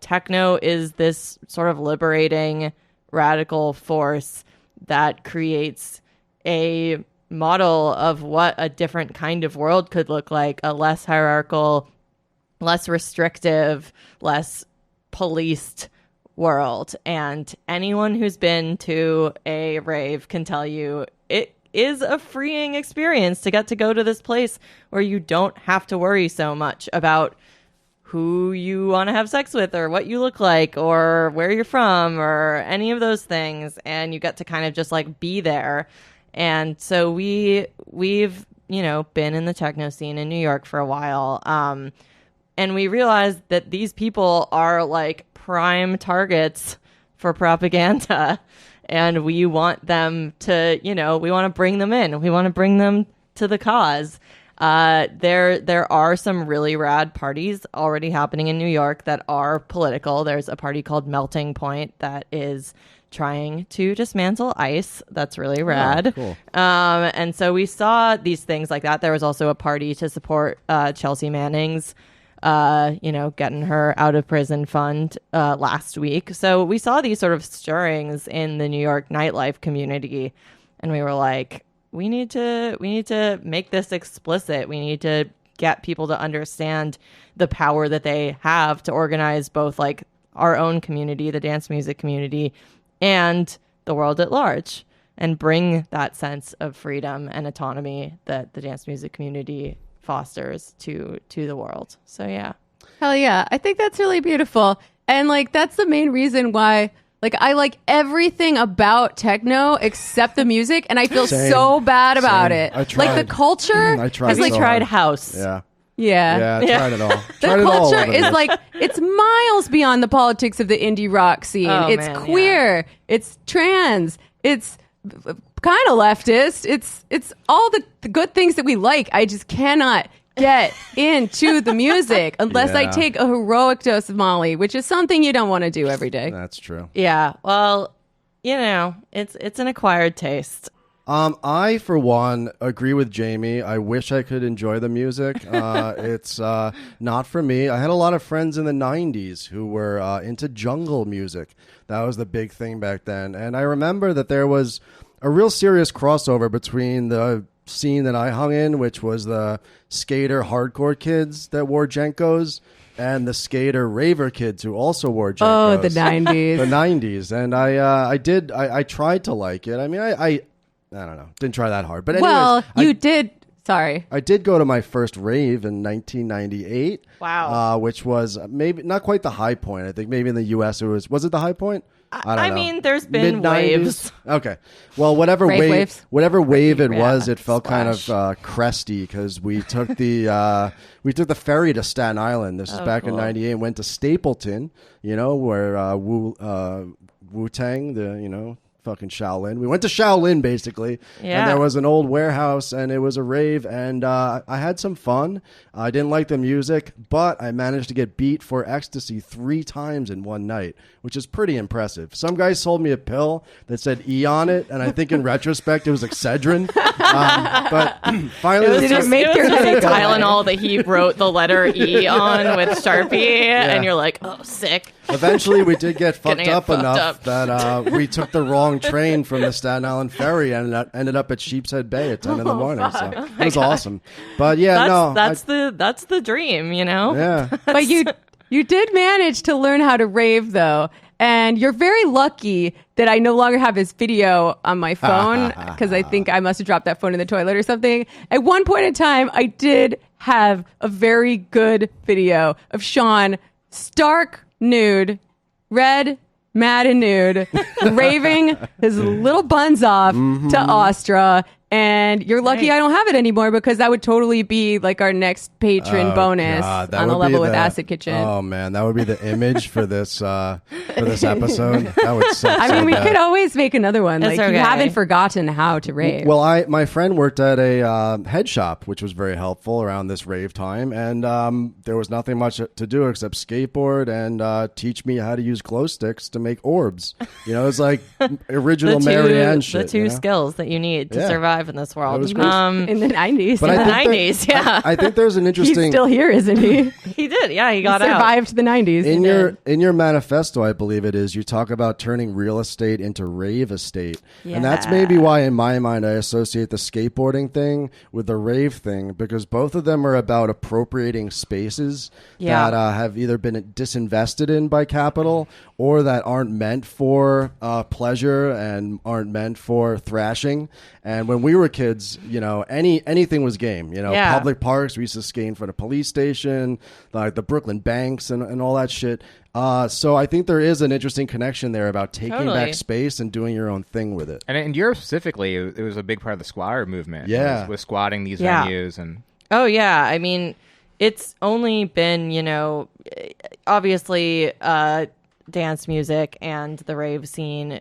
techno is this sort of liberating radical force that creates a model of what a different kind of world could look like, a less hierarchical, less restrictive, less policed world. And anyone who's been to a rave can tell you it is a freeing experience to get to go to this place where you don't have to worry so much about who you want to have sex with or what you look like or where you're from or any of those things. And you get to kind of just like be there. And so we've, been in the techno scene in New York for a while. And we realized that these people are like prime targets for propaganda. And we want them to, we want to bring them in. We want to bring them to the cause. There are some really rad parties already happening in New York that are political. There's a party called Melting Point that is trying to dismantle ICE. That's really rad. Oh, cool. And so we saw these things like that. There was also a party to support Chelsea Manning's, getting her out of prison fund last week. So we saw these sort of stirrings in the New York nightlife community, and we were like, we need to make this explicit. We need to get people to understand the power that they have to organize both like our own community, the dance music community, and the world at large, and bring that sense of freedom and autonomy that the dance music community fosters to the world. So yeah. Hell yeah. I think that's really beautiful. And like, that's the main reason why, like, I like everything about techno except the music. And I feel Same. so bad about Same. it. I tried. Like the culture I tried is like, so tried hard. house. Yeah. yeah. Yeah, I tried it all. The Tried it all culture over is this. like, it's miles beyond the politics of the indie rock scene. Oh, it's man, queer. It's trans. It's kind of leftist. It's all the good things that we like. I just cannot get into the music unless I Yeah. take a heroic dose of Molly, which is something you don't want to do every day. That's true. Yeah. Well, it's an acquired taste. I, for one, agree with Jamie. I wish I could enjoy the music. It's not for me. I had a lot of friends in the 90s who were into jungle music. That was the big thing back then. And I remember that there was a real serious crossover between the scene that I hung in, which was the skater hardcore kids that wore Jenkos, and the skater raver kids who also wore Jenkos. Oh, the 90s. The 90s. And I tried to like it. I mean, I don't know. Didn't try that hard. But anyways, Well, you did. Sorry. I did go to my first rave in 1998. Wow. Which was maybe not quite the high point. I think maybe in the U.S. Was it the high point? I don't know. mean, there's been Mid-90s? waves. Okay. Well, whatever Rave wave, waves? whatever wave it Yeah, was, it felt kind of splash. cresty because we took the ferry to Staten Island. This is back in cool. '98. And went to Stapleton, where Wu-Tang, the fucking Shaolin. We went to Shaolin basically, Yeah. and there was an old warehouse, and it was a rave, and I had some fun. I didn't like the music, but I managed to get beat for ecstasy 3 times in one night, which is pretty impressive. Some guy sold me a pill that said E on it, and I think in retrospect it was Excedrin. But finally, Did it make your just headache a go away? Tylenol that he wrote the letter E on with Sharpie, and you're like, oh, sick. eventually we did get fucked Getting it up fucked enough up. that we took the wrong train from the Staten Island ferry and ended up at Sheepshead Bay at 10 in the morning. So it was awesome. But yeah, That's the dream, yeah. But you did manage to learn how to rave, though. And you're very lucky that I no longer have his video on my phone because I think I must have dropped that phone in the toilet or something. At one point in time, I did have a very good video of Sean stark nude, red, mad and nude, raving his little buns off to Astra. And you're lucky I don't have it anymore because that would totally be like our next patron bonus God, that on the would be level with the- Acid Kitchen. Oh man, that would be the image for this episode. That would suck. I mean, so we bad. could always make another one. It's Like, okay. you haven't forgotten how to rave. Well, my friend worked at a head shop, which was very helpful around this rave time, and there was nothing much to do except skateboard and teach me how to use glow sticks to make orbs. It's like original Marianne shit. The two skills that you need to Yeah. survive in this world. That was great. in the 90s. But in I the think 90s, yeah. I think there's an He's interesting. still here, isn't he? He did, yeah. He He got out. survived the 90s. In your manifesto, I believe it is, you talk about turning real estate into rave estate. And that's maybe why in my mind I associate the skateboarding thing with the rave thing, because both of them are about appropriating spaces Yeah. that have either been disinvested in by capital or that aren't meant for pleasure and aren't meant for thrashing. And when we were kids, anything was game. Yeah. Public parks, we used to skate in front of police station, like the Brooklyn banks and all that shit. So I think there is an interesting connection there about taking Totally. back space and doing your own thing with it. And in Europe specifically, it was a big part of the squatter movement. Yeah. was squatting these Yeah. venues and. Oh, yeah. I mean, it's only been, obviously dance music and the rave scene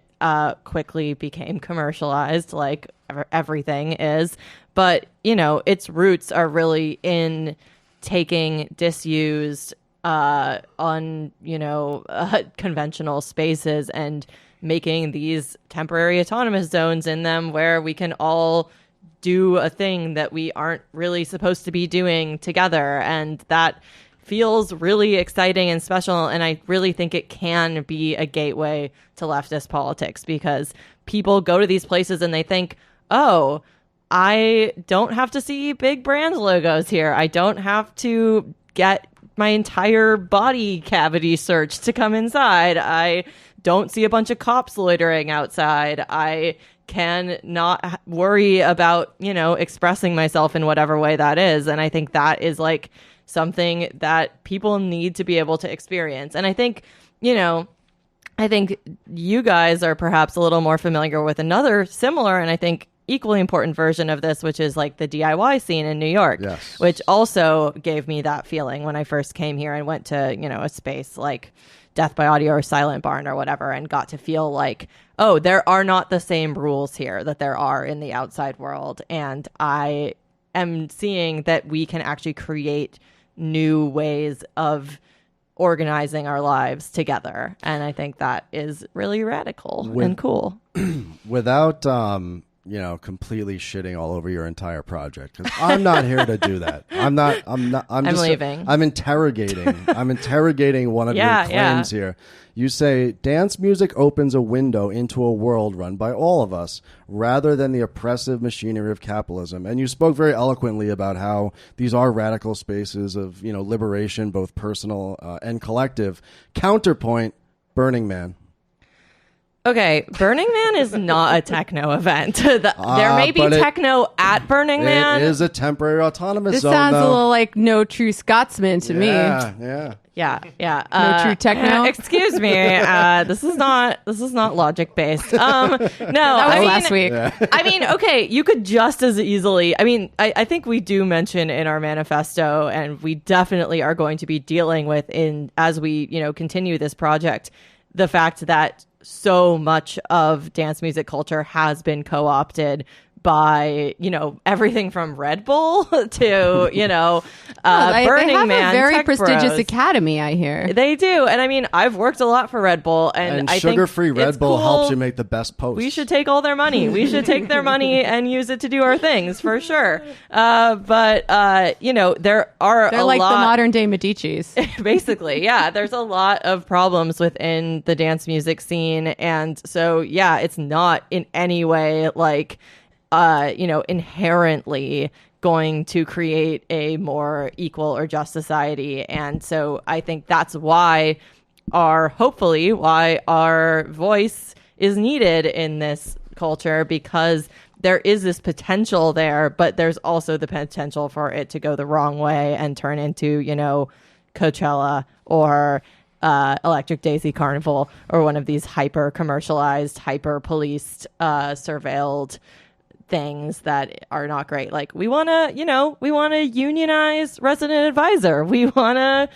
quickly became commercialized like everything is. But, its roots are really in taking disused, conventional spaces and making these temporary autonomous zones in them where we can all do a thing that we aren't really supposed to be doing together. And that feels really exciting and special. And I really think it can be a gateway to leftist politics because people go to these places and they think, oh, I don't have to see big brand logos here. I don't have to get my entire body cavity searched to come inside. I don't see a bunch of cops loitering outside. I can not worry about, expressing myself in whatever way that is. And I think that is like something that people need to be able to experience. And I think, I think you guys are perhaps a little more familiar with another similar and I think equally important version of this, which is like the DIY scene in New York, Yes. which also gave me that feeling when I first came here and went to, a space like Death by Audio or Silent Barn or whatever, and got to feel like, oh, there are not the same rules here that there are in the outside world. And I am seeing that we can actually create new ways of organizing our lives together. And I think that is really radical and cool. Without, completely shitting all over your entire project, because I'm not here to do that. I'm just leaving. I'm interrogating one of your claims here. You say dance music opens a window into a world run by all of us rather than the oppressive machinery of capitalism. And you spoke very eloquently about how these are radical spaces of, liberation, both personal and collective. Counterpoint, Burning Man. Okay, Burning Man is not a techno event. There may be techno at Burning Man. It is a temporary autonomous This zone. sounds though. a little like No True Scotsman to me. Yeah. Yeah. No true techno. Excuse me. This is not logic based. No, That was last week. I mean, okay, you could just as easily. I mean, I think we do mention in our manifesto, and we definitely are going to be dealing with as we continue this project, the fact that so much of dance music culture has been co-opted by everything from Red Bull to Burning they have Man. a very Tech prestigious Bros. academy, I hear. They do, and I mean, I've worked a lot for Red Bull, and I think sugar-free Red it's Bull cool. helps you make the best posts. We should take all their money. We should take their money and use it to do our things for sure. But there are They're a like lot. the modern day Medicis. Basically, yeah, there's a lot of problems within the dance music scene, and so it's not in any way like inherently going to create a more equal or just society. And so I think that's why our voice is needed in this culture, because there is this potential there, but there's also the potential for it to go the wrong way and turn into, Coachella or Electric Daisy Carnival or one of these hyper commercialized, hyper policed, surveilled things that are not great. Like we want to unionize Resident Advisor. We want to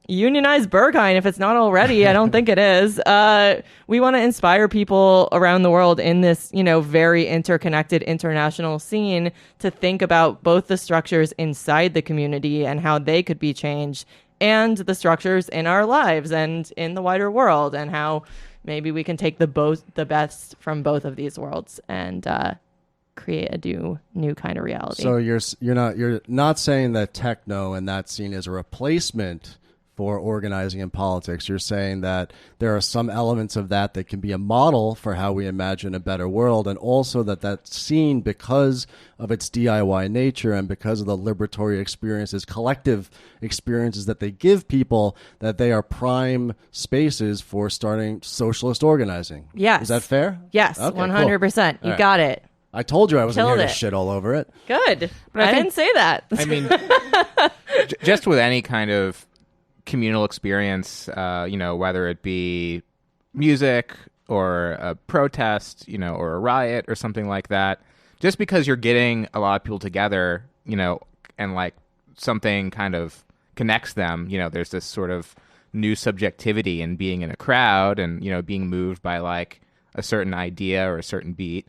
unionize Berghain if it's not already. I don't think it is. We want to inspire people around the world in this, very interconnected international scene to think about both the structures inside the community and how they could be changed, and the structures in our lives and in the wider world, and how maybe we can take the best from both of these worlds and create a new kind of reality. So you're not saying that techno and that scene is a replacement for organizing in politics. You're saying that there are some elements of that can be a model for how we imagine a better world, and also that scene, because of its DIY nature and because of the liberatory experiences, collective experiences that they give people, that they are prime spaces for starting socialist organizing. Yes. Is that fair? Yes, Okay, 100%. cool. You got it. I told you I wasn't Killed here to it. shit all over it. Good. But I didn't say that. I mean, just with any kind of communal experience, whether it be music or a protest, or a riot or something like that, just because you're getting a lot of people together, and like something kind of connects them, there's this sort of new subjectivity in being in a crowd and, being moved by like a certain idea or a certain beat.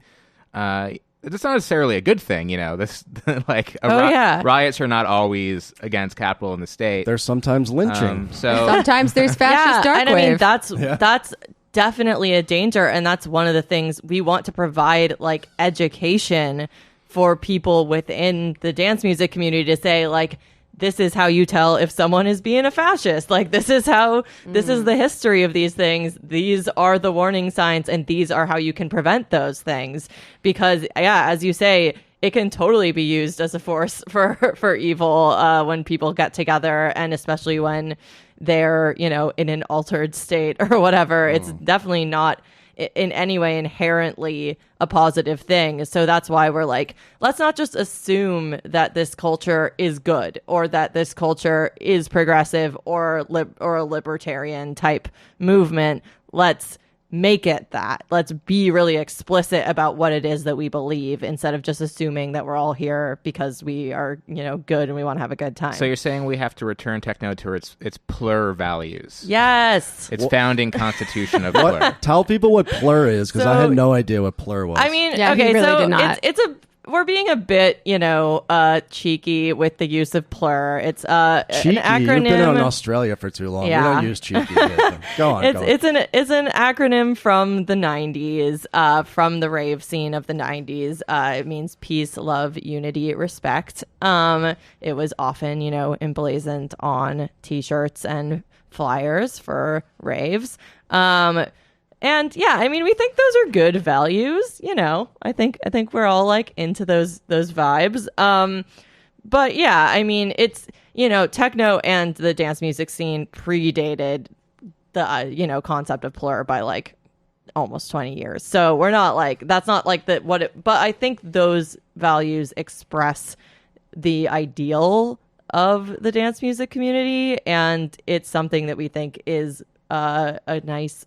It's not necessarily a good thing, This riots are not always against capital and the state. There's sometimes lynching. Sometimes there's fascist dark and I mean wave. that's definitely a danger, and that's one of the things we want to provide, like education for people within the dance music community to say, like, this is how you tell if someone is being a fascist. Like, this is the history of these things. These are the warning signs, and these are how you can prevent those things. Because, as you say, it can totally be used as a force for evil when people get together, and especially when they're, in an altered state or whatever. It's definitely not in any way inherently a positive thing. So that's why we're like, let's not just assume that this culture is good or that this culture is progressive or a libertarian type movement. Let's make it that. Let's be really explicit about what it is that we believe, instead of just assuming that we're all here because we are, good and we want to have a good time. So you're saying we have to return techno to its PLUR values? Yes. Its founding constitution of PLUR. Tell people what PLUR is, because I had no idea what PLUR was. I mean, Yeah, okay, he really so did not. we're being a bit, cheeky with the use of PLUR. It's cheeky. an acronym. You've been in Australia for too long. Yeah. We don't use cheeky. Go on. It's an acronym from the 90s, from the rave scene of the 90s. It means peace, love, unity, respect. It was often, emblazoned on T-shirts and flyers for raves. And yeah, I mean, we think those are good values. I think we're all like into those vibes. But yeah, I mean, it's, techno and the dance music scene predated the, concept of PLUR by like almost 20 years. So we're not like, that's not like but I think those values express the ideal of the dance music community. And it's something that we think is a nice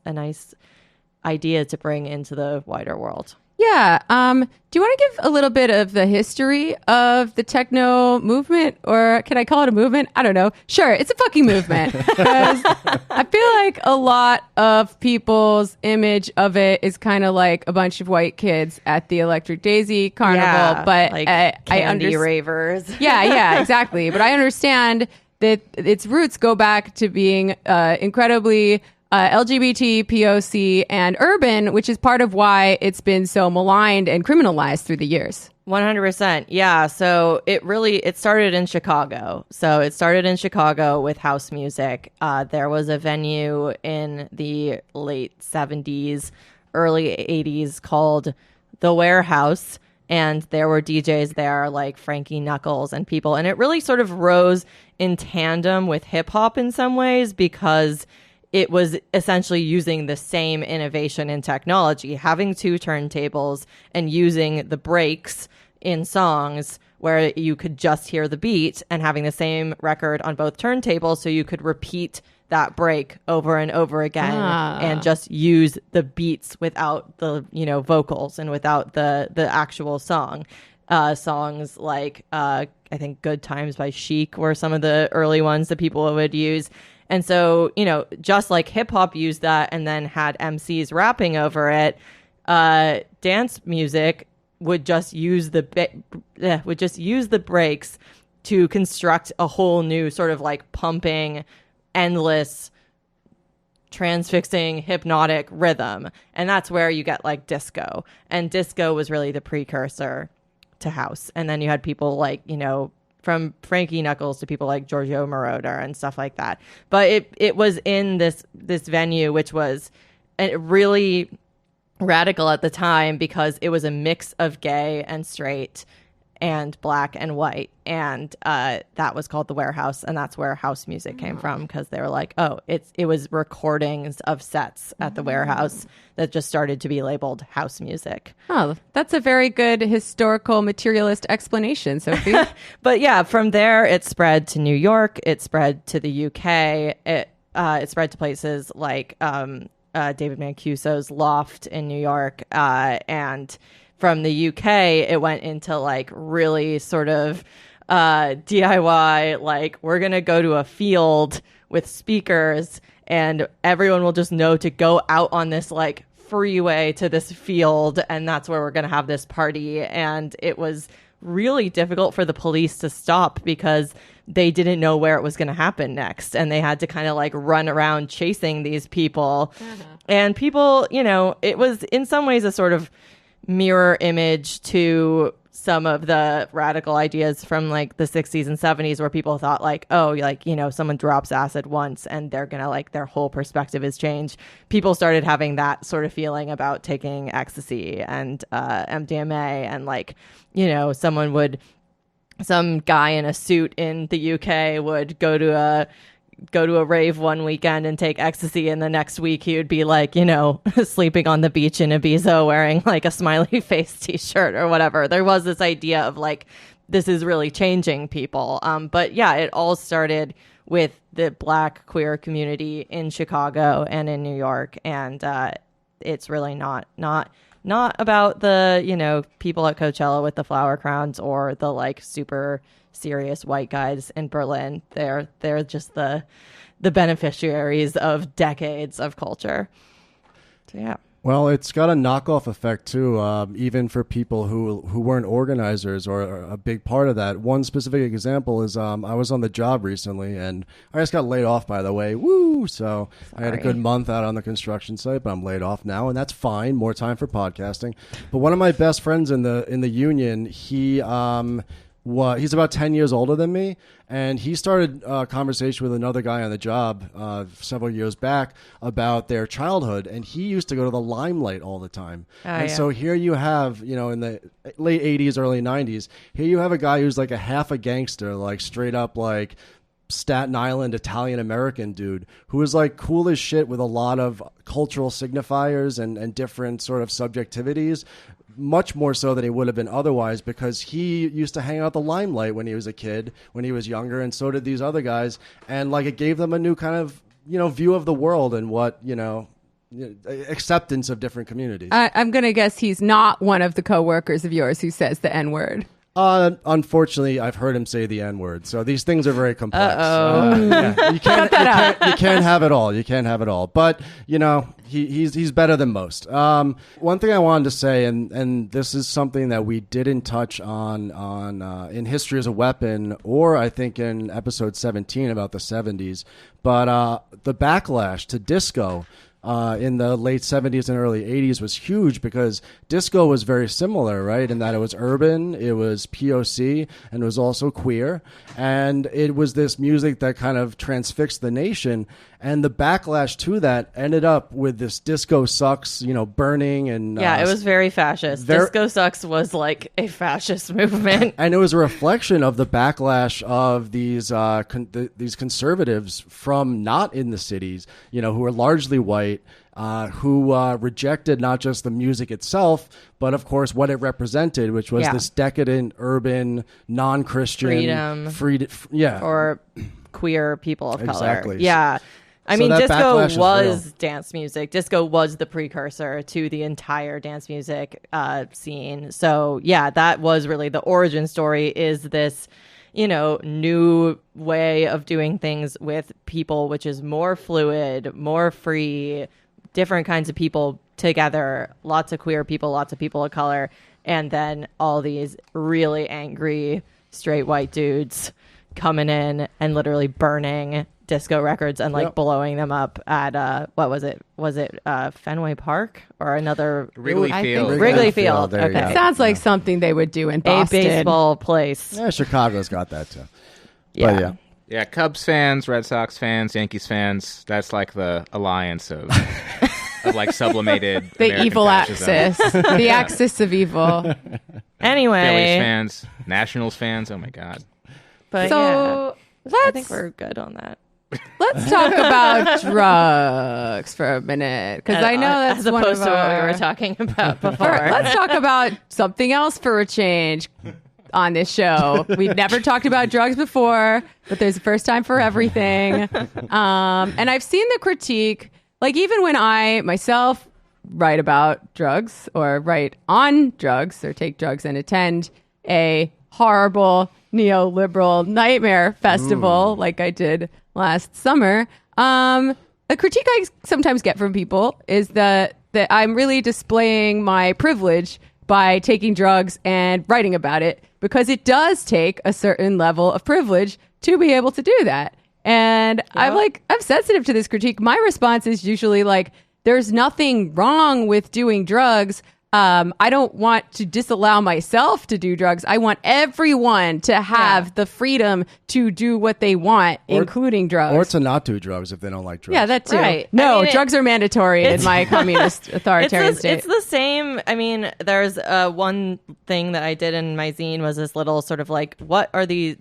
idea to bring into the wider world. Yeah. Do you want to give a little bit of the history of the techno movement? Or can I call it a movement? I don't know. Sure, it's a fucking movement. Because I feel like a lot of people's image of it is kind of like a bunch of white kids at the Electric Daisy Carnival. Yeah, but like I candy understand. ravers. Yeah, exactly. But I understand that its roots go back to being incredibly LGBT, POC, and urban, which is part of why it's been so maligned and criminalized through the years. 100%. Yeah. So it started in Chicago. So it started in Chicago with house music. There was a venue in the late 70s, early 80s called The Warehouse. And there were DJs there like Frankie Knuckles and people. And it really sort of rose in tandem with hip hop in some ways because it was essentially using the same innovation in technology, having two turntables and using the breaks in songs where you could just hear the beat and having the same record on both turntables so you could repeat that break over and over again and just use the beats without the, vocals and without the actual song. Songs like, I think Good Times by Chic were some of the early ones that people would use. And so, just like hip hop used that and then had MCs rapping over it, dance music would just use the breaks to construct a whole new sort of like pumping, endless, transfixing, hypnotic rhythm. And that's where you get like disco. And disco was really the precursor to house. And then you had people like, from Frankie Knuckles to people like Giorgio Moroder and stuff like that. But it was in this venue, which was really radical at the time because it was a mix of gay and straight and black and white. And that was called The Warehouse. And that's where house music came from because they were like, it was recordings of sets at The Warehouse that just started to be labeled house music. Oh, that's a very good historical materialist explanation, Sophie. But yeah, from there, it spread to New York. It spread to the UK. It spread to places like David Mancuso's Loft in New York. And from the UK, it went into like really sort of DIY, like we're going to go to a field with speakers and everyone will just know to go out on this like freeway to this field. And that's where we're going to have this party. And it was really difficult for the police to stop because they didn't know where it was going to happen next. And they had to kind of like run around chasing these people. And people, it was in some ways a sort of mirror image to some of the radical ideas from like the 60s and 70s where people thought like, someone drops acid once and they're gonna like their whole perspective is changed. People started having that sort of feeling about taking ecstasy and MDMA and like, some guy in a suit in the UK would go to a rave one weekend and take ecstasy, and the next week he would be like, sleeping on the beach in Ibiza wearing like a smiley face t-shirt or whatever. There was this idea of like, this is really changing people. But yeah, it all started with the Black queer community in Chicago and in New York. And it's really not about the, people at Coachella with the flower crowns or the like super serious white guys in Berlin. They're just the beneficiaries of decades of culture. So yeah. Well, it's got a knockoff effect too, even for people who weren't organizers or a big part of that. One specific example is I was on the job recently, and I just got laid off, by the way. Woo! So I had a good month out on the construction site, but I'm laid off now, and that's fine. More time for podcasting. But one of my best friends in the union, he's about 10 years older than me, and he started a conversation with another guy on the job several years back about their childhood, and he used to go to the Limelight all the time. So here you have, in the late 80s, early 90s, here you have a guy who's like a half a gangster, like straight up like Staten Island Italian-American dude who is like cool as shit with a lot of cultural signifiers and different sort of subjectivities, much more so than he would have been otherwise, because he used to hang out the Limelight when he was a kid, when he was younger, and so did these other guys. And like it gave them a new kind of, view of the world and what, acceptance of different communities. I'm going to guess he's not one of the coworkers of yours who says the N-word. Unfortunately, I've heard him say the N-word. So these things are very complex. You can't have it all. You can't have it all. But he's better than most. One thing I wanted to say, and this is something that we didn't touch on in History as a Weapon, or I think in episode 17 about the 70s, but the backlash to disco in the late 70s and early 80s was huge, because disco was very similar, right? In that it was urban, it was POC, and it was also queer. And it was this music that kind of transfixed the nation. And the backlash to that ended up with this disco sucks, burning. And it was very fascist. Disco sucks was like a fascist movement. And it was a reflection of the backlash of these these conservatives from not in the cities, who are largely white, who rejected not just the music itself, but of course what it represented, which was this decadent, urban, non-Christian freedom, or queer people of color. Exactly. Yeah. I mean, that disco was was dance music. Disco was the precursor to the entire dance music scene. So, that was really the origin story, is this, new way of doing things with people, which is more fluid, more free, different kinds of people together, lots of queer people, lots of people of color, and then all these really angry straight white dudes coming in and literally burning disco records and blowing them up at what was it Fenway Park or another Wrigley Field. Wrigley Field. Okay, sounds like something they would do in Boston. A baseball place. Yeah, Chicago's got that too. Yeah. But Yeah, Cubs fans, Red Sox fans, Yankees fans, that's like the alliance of like sublimated the American evil fascism. axis. The axis of evil. Anyway. Phillies fans, Nationals fans, oh my God. But so I think we're good on that. Let's talk about drugs for a minute, because I know that's as one opposed of to what our... we were talking about before. Let's talk about something else for a change on this show. We've never talked about drugs before, but there's a first time for everything. And I've seen the critique, like even when I myself write about drugs or write on drugs or take drugs and attend a horrible neoliberal nightmare festival like I did last summer. The critique I sometimes get from people is that I'm really displaying my privilege by taking drugs and writing about it, because it does take a certain level of privilege to be able to do that. And I'm sensitive to this critique. My response is usually like, there's nothing wrong with doing drugs. I don't want to disallow myself to do drugs. I want everyone to have the freedom to do what they want, including drugs. Or to not do drugs if they don't like drugs. Yeah, that too. Right. No, I mean, drugs are mandatory in my communist authoritarian state. It's the same. I mean, there's one thing that I did in my zine was this little sort of like, what are the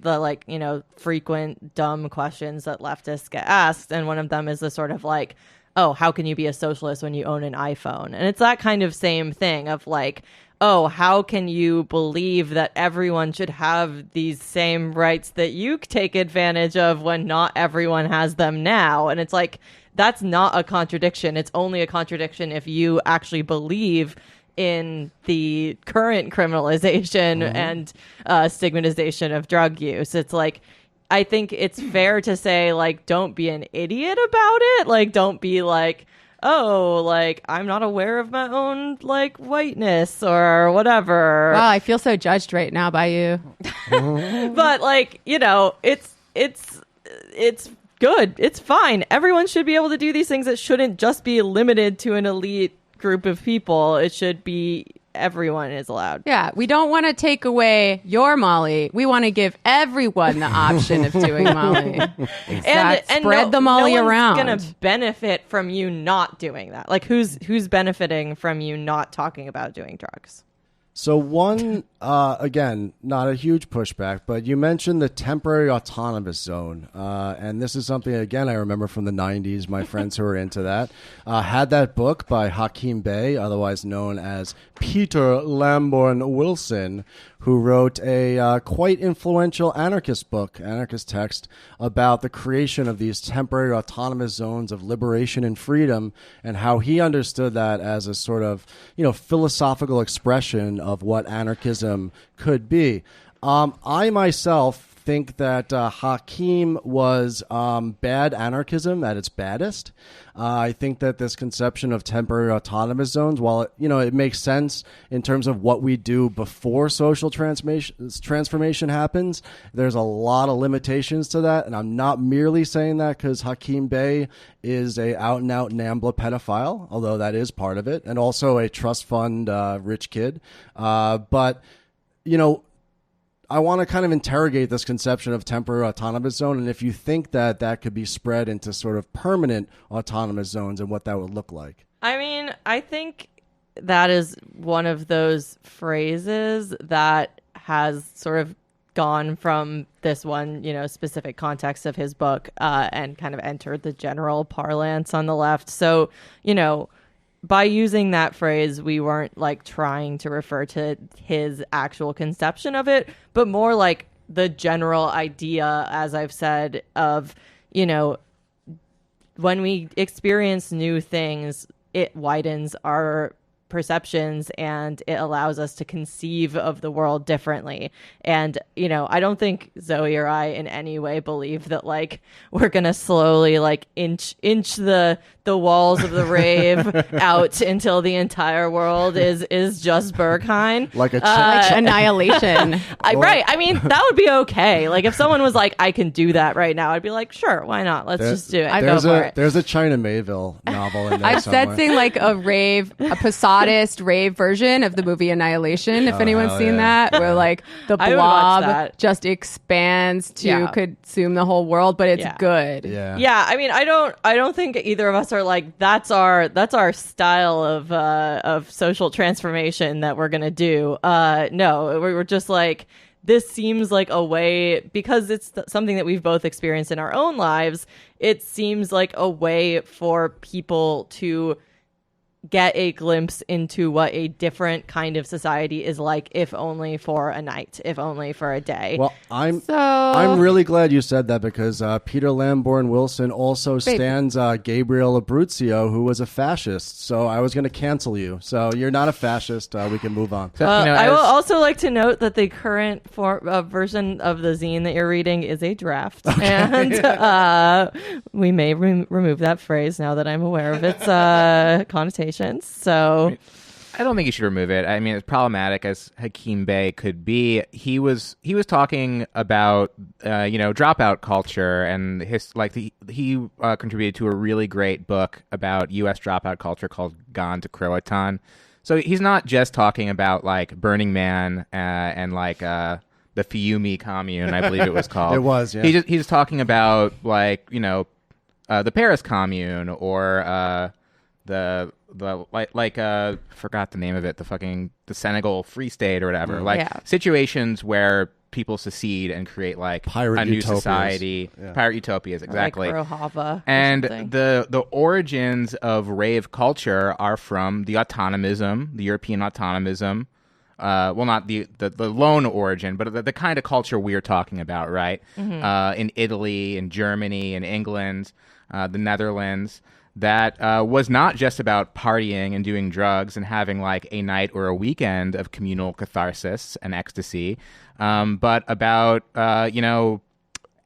frequent dumb questions that leftists get asked? And one of them is the sort of like, oh, how can you be a socialist when you own an iPhone? And it's that kind of same thing of like, oh, how can you believe that everyone should have these same rights that you take advantage of when not everyone has them now? And it's like, that's not a contradiction. It's only a contradiction if you actually believe in the current criminalization and stigmatization of drug use. It's like, I think it's fair to say, like, don't be an idiot about it. Like, don't be like, oh, like, I'm not aware of my own, like, whiteness or whatever. Wow, I feel so judged right now by you. But, like, you know, it's good. It's fine. Everyone should be able to do these things. It shouldn't just be limited to an elite group of people. It should be everyone is allowed. Yeah, we don't want to take away your Molly. We want to give everyone the option of doing Molly. And spread the Molly no around. One's gonna benefit from you not doing that. Like, who's benefiting from you not talking about doing drugs? So one, again, not a huge pushback, but you mentioned the temporary autonomous zone. And this is something, again, I remember from the 90s, my friends who were into that. Had that book by Hakim Bey, otherwise known as Peter Lamborn Wilson, who wrote a quite influential anarchist text about the creation of these temporary autonomous zones of liberation and freedom, and how he understood that as a sort of, philosophical expression of what anarchism could be. I myself think that Hakim was bad anarchism at its baddest. I think that this conception of temporary autonomous zones, while it makes sense in terms of what we do before social transformation happens, there's a lot of limitations to that. And I'm not merely saying that because Hakim Bey is a out-and-out NAMBLA pedophile, although that is part of it, and also a trust fund rich kid. But I want to kind of interrogate this conception of temporary autonomous zone, and if you think that that could be spread into sort of permanent autonomous zones and what that would look like. I mean, I think that is one of those phrases that has sort of gone from this one, specific context of his book and kind of entered the general parlance on the left. So, by using that phrase, we weren't like trying to refer to his actual conception of it, but more like the general idea, as I've said, of, when we experience new things, it widens our perceptions and it allows us to conceive of the world differently. And, I don't think Zoe or I in any way believe that like we're going to slowly like inch the walls of the rave out until the entire world is just Berghain. Like a annihilation. Right. I mean, that would be okay. Like if someone was like, I can do that right now, I'd be like, sure, why not? Let's just do it. I'd go for it. There's a China Mayville novel in there I'm somewhere. sensing like a Posadist rave version of the movie Annihilation, if anyone's hell seen yeah. that, where like the I would watch blob that. just expands to consume the whole world, but it's good. Yeah, I mean, I don't think either of us are like that's our style of social transformation that we're gonna do. No, we're just like, this seems like a way, because it's something that we've both experienced in our own lives. It seems like a way for people to get a glimpse into what a different kind of society is like, if only for a night, if only for a day. Well, I'm really glad you said that, because Peter Lamborn Wilson also stands Gabriel Abruzzo, who was a fascist. So I was going to cancel you. So you're not a fascist. We can move on. So, I will also like to note that the current version of the zine that you're reading is a draft. Okay. And we may remove that phrase now that I'm aware of its connotation. So I don't think you should remove it. I mean, it's problematic as Hakim Bey could be. He was talking about dropout culture, and he contributed to a really great book about U.S. dropout culture called Gone to Croatan. So he's not just talking about like Burning Man and like the Fiume commune, I believe it was called. It was, yeah. He's talking about like the Paris commune or forgot the name of it, the Senegal Free State or whatever, situations where people secede and create like pirate a new utopias. Society, pirate utopias, exactly. Like Rojava and the origins of rave culture are from the autonomism, the European autonomism. Not the lone origin, but the kind of culture we're talking about, right? Mm-hmm. In Italy, in Germany, in England, the Netherlands. That was not just about partying and doing drugs and having like a night or a weekend of communal catharsis and ecstasy, but about,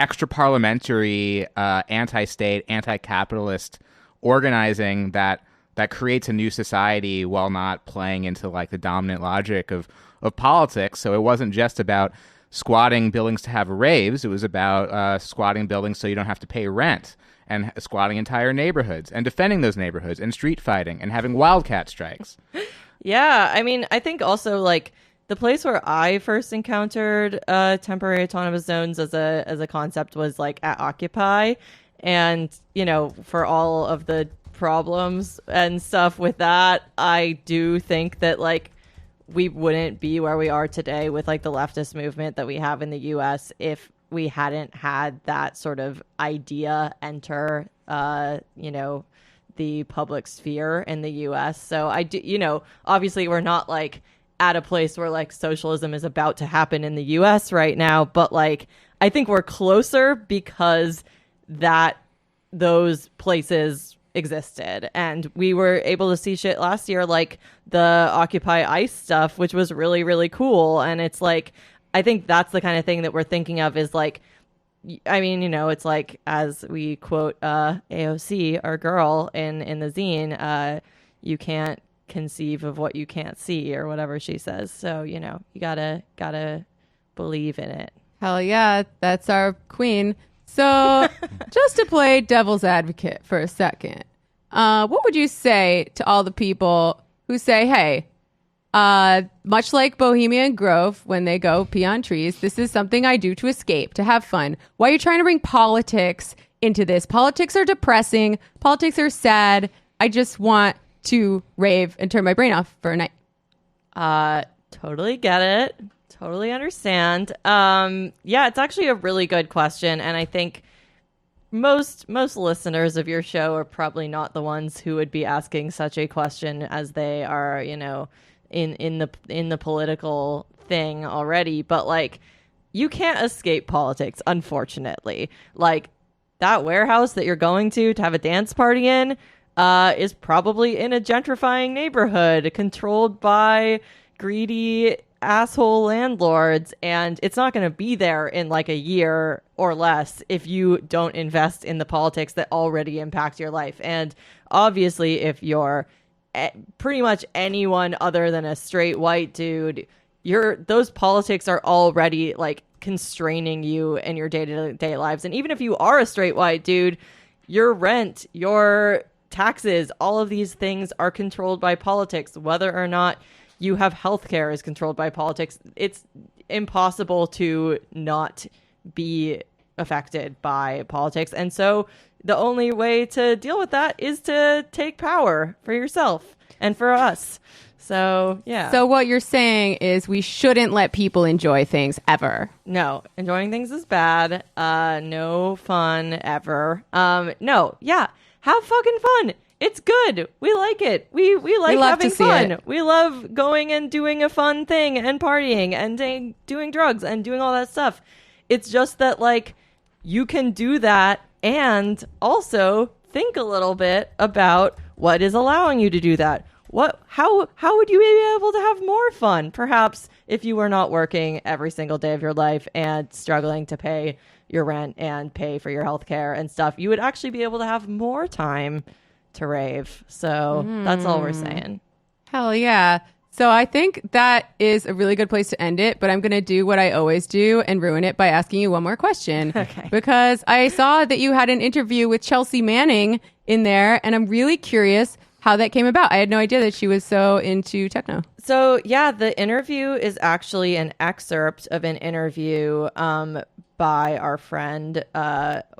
extra-parliamentary, anti-state, anti-capitalist organizing that that creates a new society while not playing into like the dominant logic of politics. So it wasn't just about squatting buildings to have raves. It was about squatting buildings so you don't have to pay rent, and squatting entire neighborhoods and defending those neighborhoods and street fighting and having wildcat strikes. Yeah, I mean, I think also like the place where I first encountered temporary autonomous zones as a concept was like at Occupy, and you know, for all of the problems and stuff with that, I do think that like we wouldn't be where we are today with like the leftist movement that we have in the US if we hadn't had that sort of idea enter you know, the public sphere in the US. So I do, you know, obviously we're not like at a place where like socialism is about to happen in the US right now, but like I think we're closer because that those places existed, and we were able to see shit last year like the Occupy ICE stuff, which was really, really cool. And it's like, I think that's the kind of thing that we're thinking of is like, I mean, you know, it's like, as we quote AOC, our girl in the zine, you can't conceive of what you can't see, or whatever she says. So, you know, you gotta believe in it. Hell yeah, that's our queen. So just to play devil's advocate for a second, what would you say to all the people who say, hey, much like Bohemian Grove, when they go pee on trees, this is something I do to escape, to have fun. Why are you trying to bring politics into this? Politics are depressing. Politics are sad. I just want to rave and turn my brain off for a night. Totally get it. Totally understand. Yeah, it's actually a really good question. And I think most listeners of your show are probably not the ones who would be asking such a question as they are, you know, in the political thing already. But like, you can't escape politics, unfortunately. Like, that warehouse that you're going to have a dance party in is probably in a gentrifying neighborhood controlled by greedy asshole landlords, and it's not going to be there in like a year or less if you don't invest in the politics that already impact your life. And obviously, if you're pretty much anyone other than a straight white dude, those politics are already like constraining you in your day-to-day lives. And even if you are a straight white dude, your rent, your taxes, all of these things are controlled by politics. Whether or not you have healthcare is controlled by politics. It's impossible to not be affected by politics. And so the only way to deal with that is to take power for yourself and for us. So, yeah. So what you're saying is we shouldn't let people enjoy things ever. No, enjoying things is bad. No fun ever. No, yeah. Have fucking fun. It's good. We like it. We like having fun. We love going and doing a fun thing and partying and doing drugs and doing all that stuff. It's just that like you can do that and also think a little bit about what is allowing you to do that. How would you be able to have more fun? Perhaps if you were not working every single day of your life and struggling to pay your rent and pay for your healthcare and stuff, you would actually be able to have more time to rave. So that's all we're saying. Hell yeah. So I think that is a really good place to end it, but I'm going to do what I always do and ruin it by asking you one more question. Okay. Because I saw that you had an interview with Chelsea Manning in there, and I'm really curious how that came about. I had no idea that she was so into techno. So yeah, the interview is actually an excerpt of an interview by our friend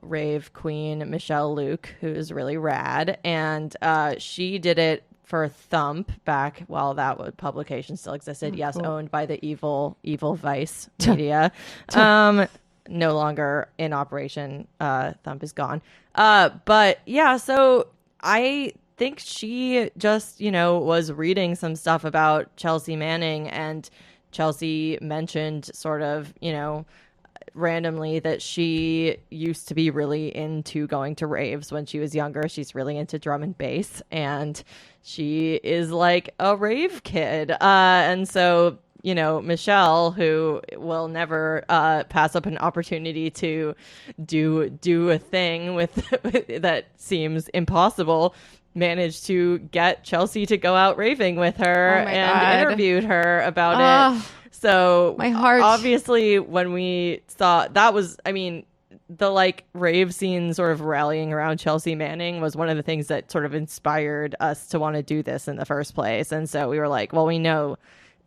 rave queen Michelle Luke, who is really rad, and she did it for Thump back while that publication still existed. Yes, cool. Owned by the evil Vice Media. No longer in operation. Thump is gone. But yeah, so I think she just, was reading some stuff about Chelsea Manning, and Chelsea mentioned sort of, randomly that she used to be really into going to raves when she was younger. She's really into drum and bass, and she is like a rave kid. And so Michelle, who will never pass up an opportunity to do a thing with that seems impossible, managed to get Chelsea to go out raving with her and interviewed her about it. So my heart. Obviously, when we saw that was, the rave scene sort of rallying around Chelsea Manning was one of the things that sort of inspired us to want to do this in the first place. And so we were like, well, we know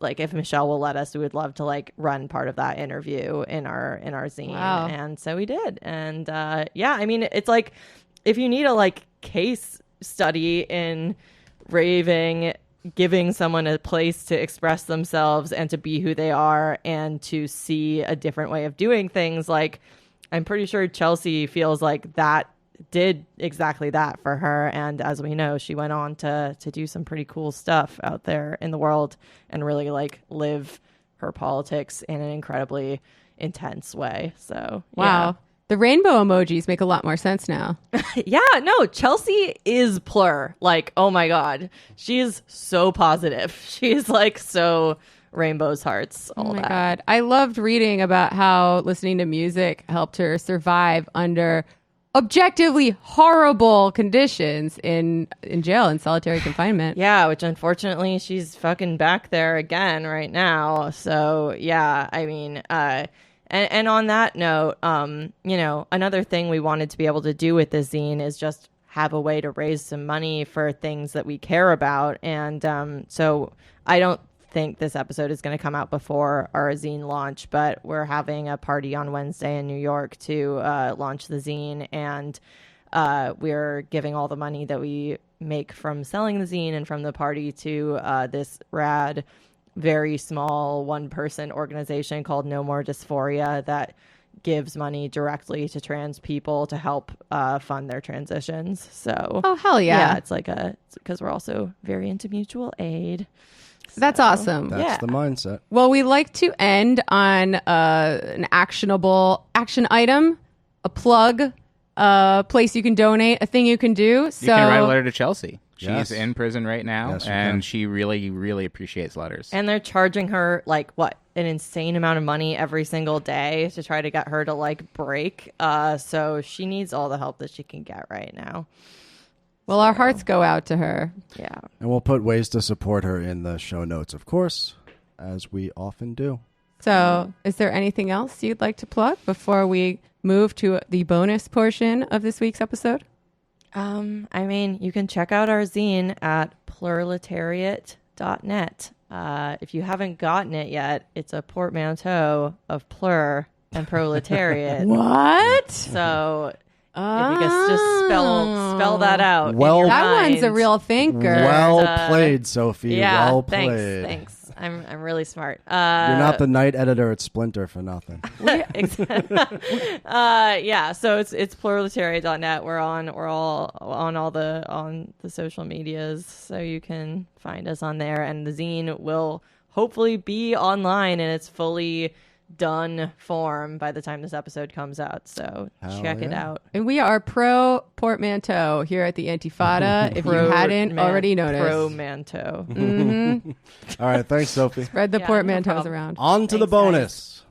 if Michelle will let us, we would love to run part of that interview in our zine. Wow. And so we did. And it's if you need a case study in raving, giving someone a place to express themselves and to be who they are and to see a different way of doing things, I'm pretty sure Chelsea feels like that did exactly that for her. And as we know, she went on to do some pretty cool stuff out there in the world and really live her politics in an incredibly intense way. So, wow. The rainbow emojis make a lot more sense now. Yeah, no, Chelsea is PLUR. Oh my God. She is so positive. She's so rainbows, hearts, all that. Oh my God. I loved reading about how listening to music helped her survive under objectively horrible conditions in jail, in solitary confinement. Yeah, which unfortunately she's fucking back there again right now. So yeah, and on that note, another thing we wanted to be able to do with the zine is just have a way to raise some money for things that we care about. And so I don't think this episode is going to come out before our zine launch, but we're having a party on Wednesday in New York to launch the zine, and we're giving all the money that we make from selling the zine and from the party to this rad, very small one-person organization called No More Dysphoria that gives money directly to trans people to help fund their transitions. So oh hell yeah, it's because we're also very into mutual aid. That's awesome. That's the mindset. Well, we like to end on an actionable action item, a plug, a place you can donate, a thing you can do. So you can write a letter to Chelsea. She's Yes. in prison right now, Yes, you and can. she really, really appreciates letters. And they're charging her an insane amount of money every single day to try to get her to break. So she needs all the help that she can get right now. well, our hearts go out to her. Yeah. And we'll put ways to support her in the show notes, of course, as we often do. So is there anything else you'd like to plug before we move to the bonus portion of this week's episode? You can check out our zine at PLURletariat.net. If you haven't gotten it yet, it's a portmanteau of PLUR and proletariat. What? So if you could just spell that out. Well- in your That mind. one's a real thinker. Well played, Sophie. Yeah, well played. thanks. I'm really smart. You're not the night editor at Splinter for nothing. Yeah, so it's PLURletariat.net. We're on all the social medias, so you can find us on there, and the zine will hopefully be online in its fully done form by the time this episode comes out. So check it out. And we are pro portmanteau here at the Antifada, if you hadn't already noticed. Pro manteau. All right, thanks, Sophie. Spread the Yeah, no portmanteaus problem. around. On to the Thanks, guys. bonus.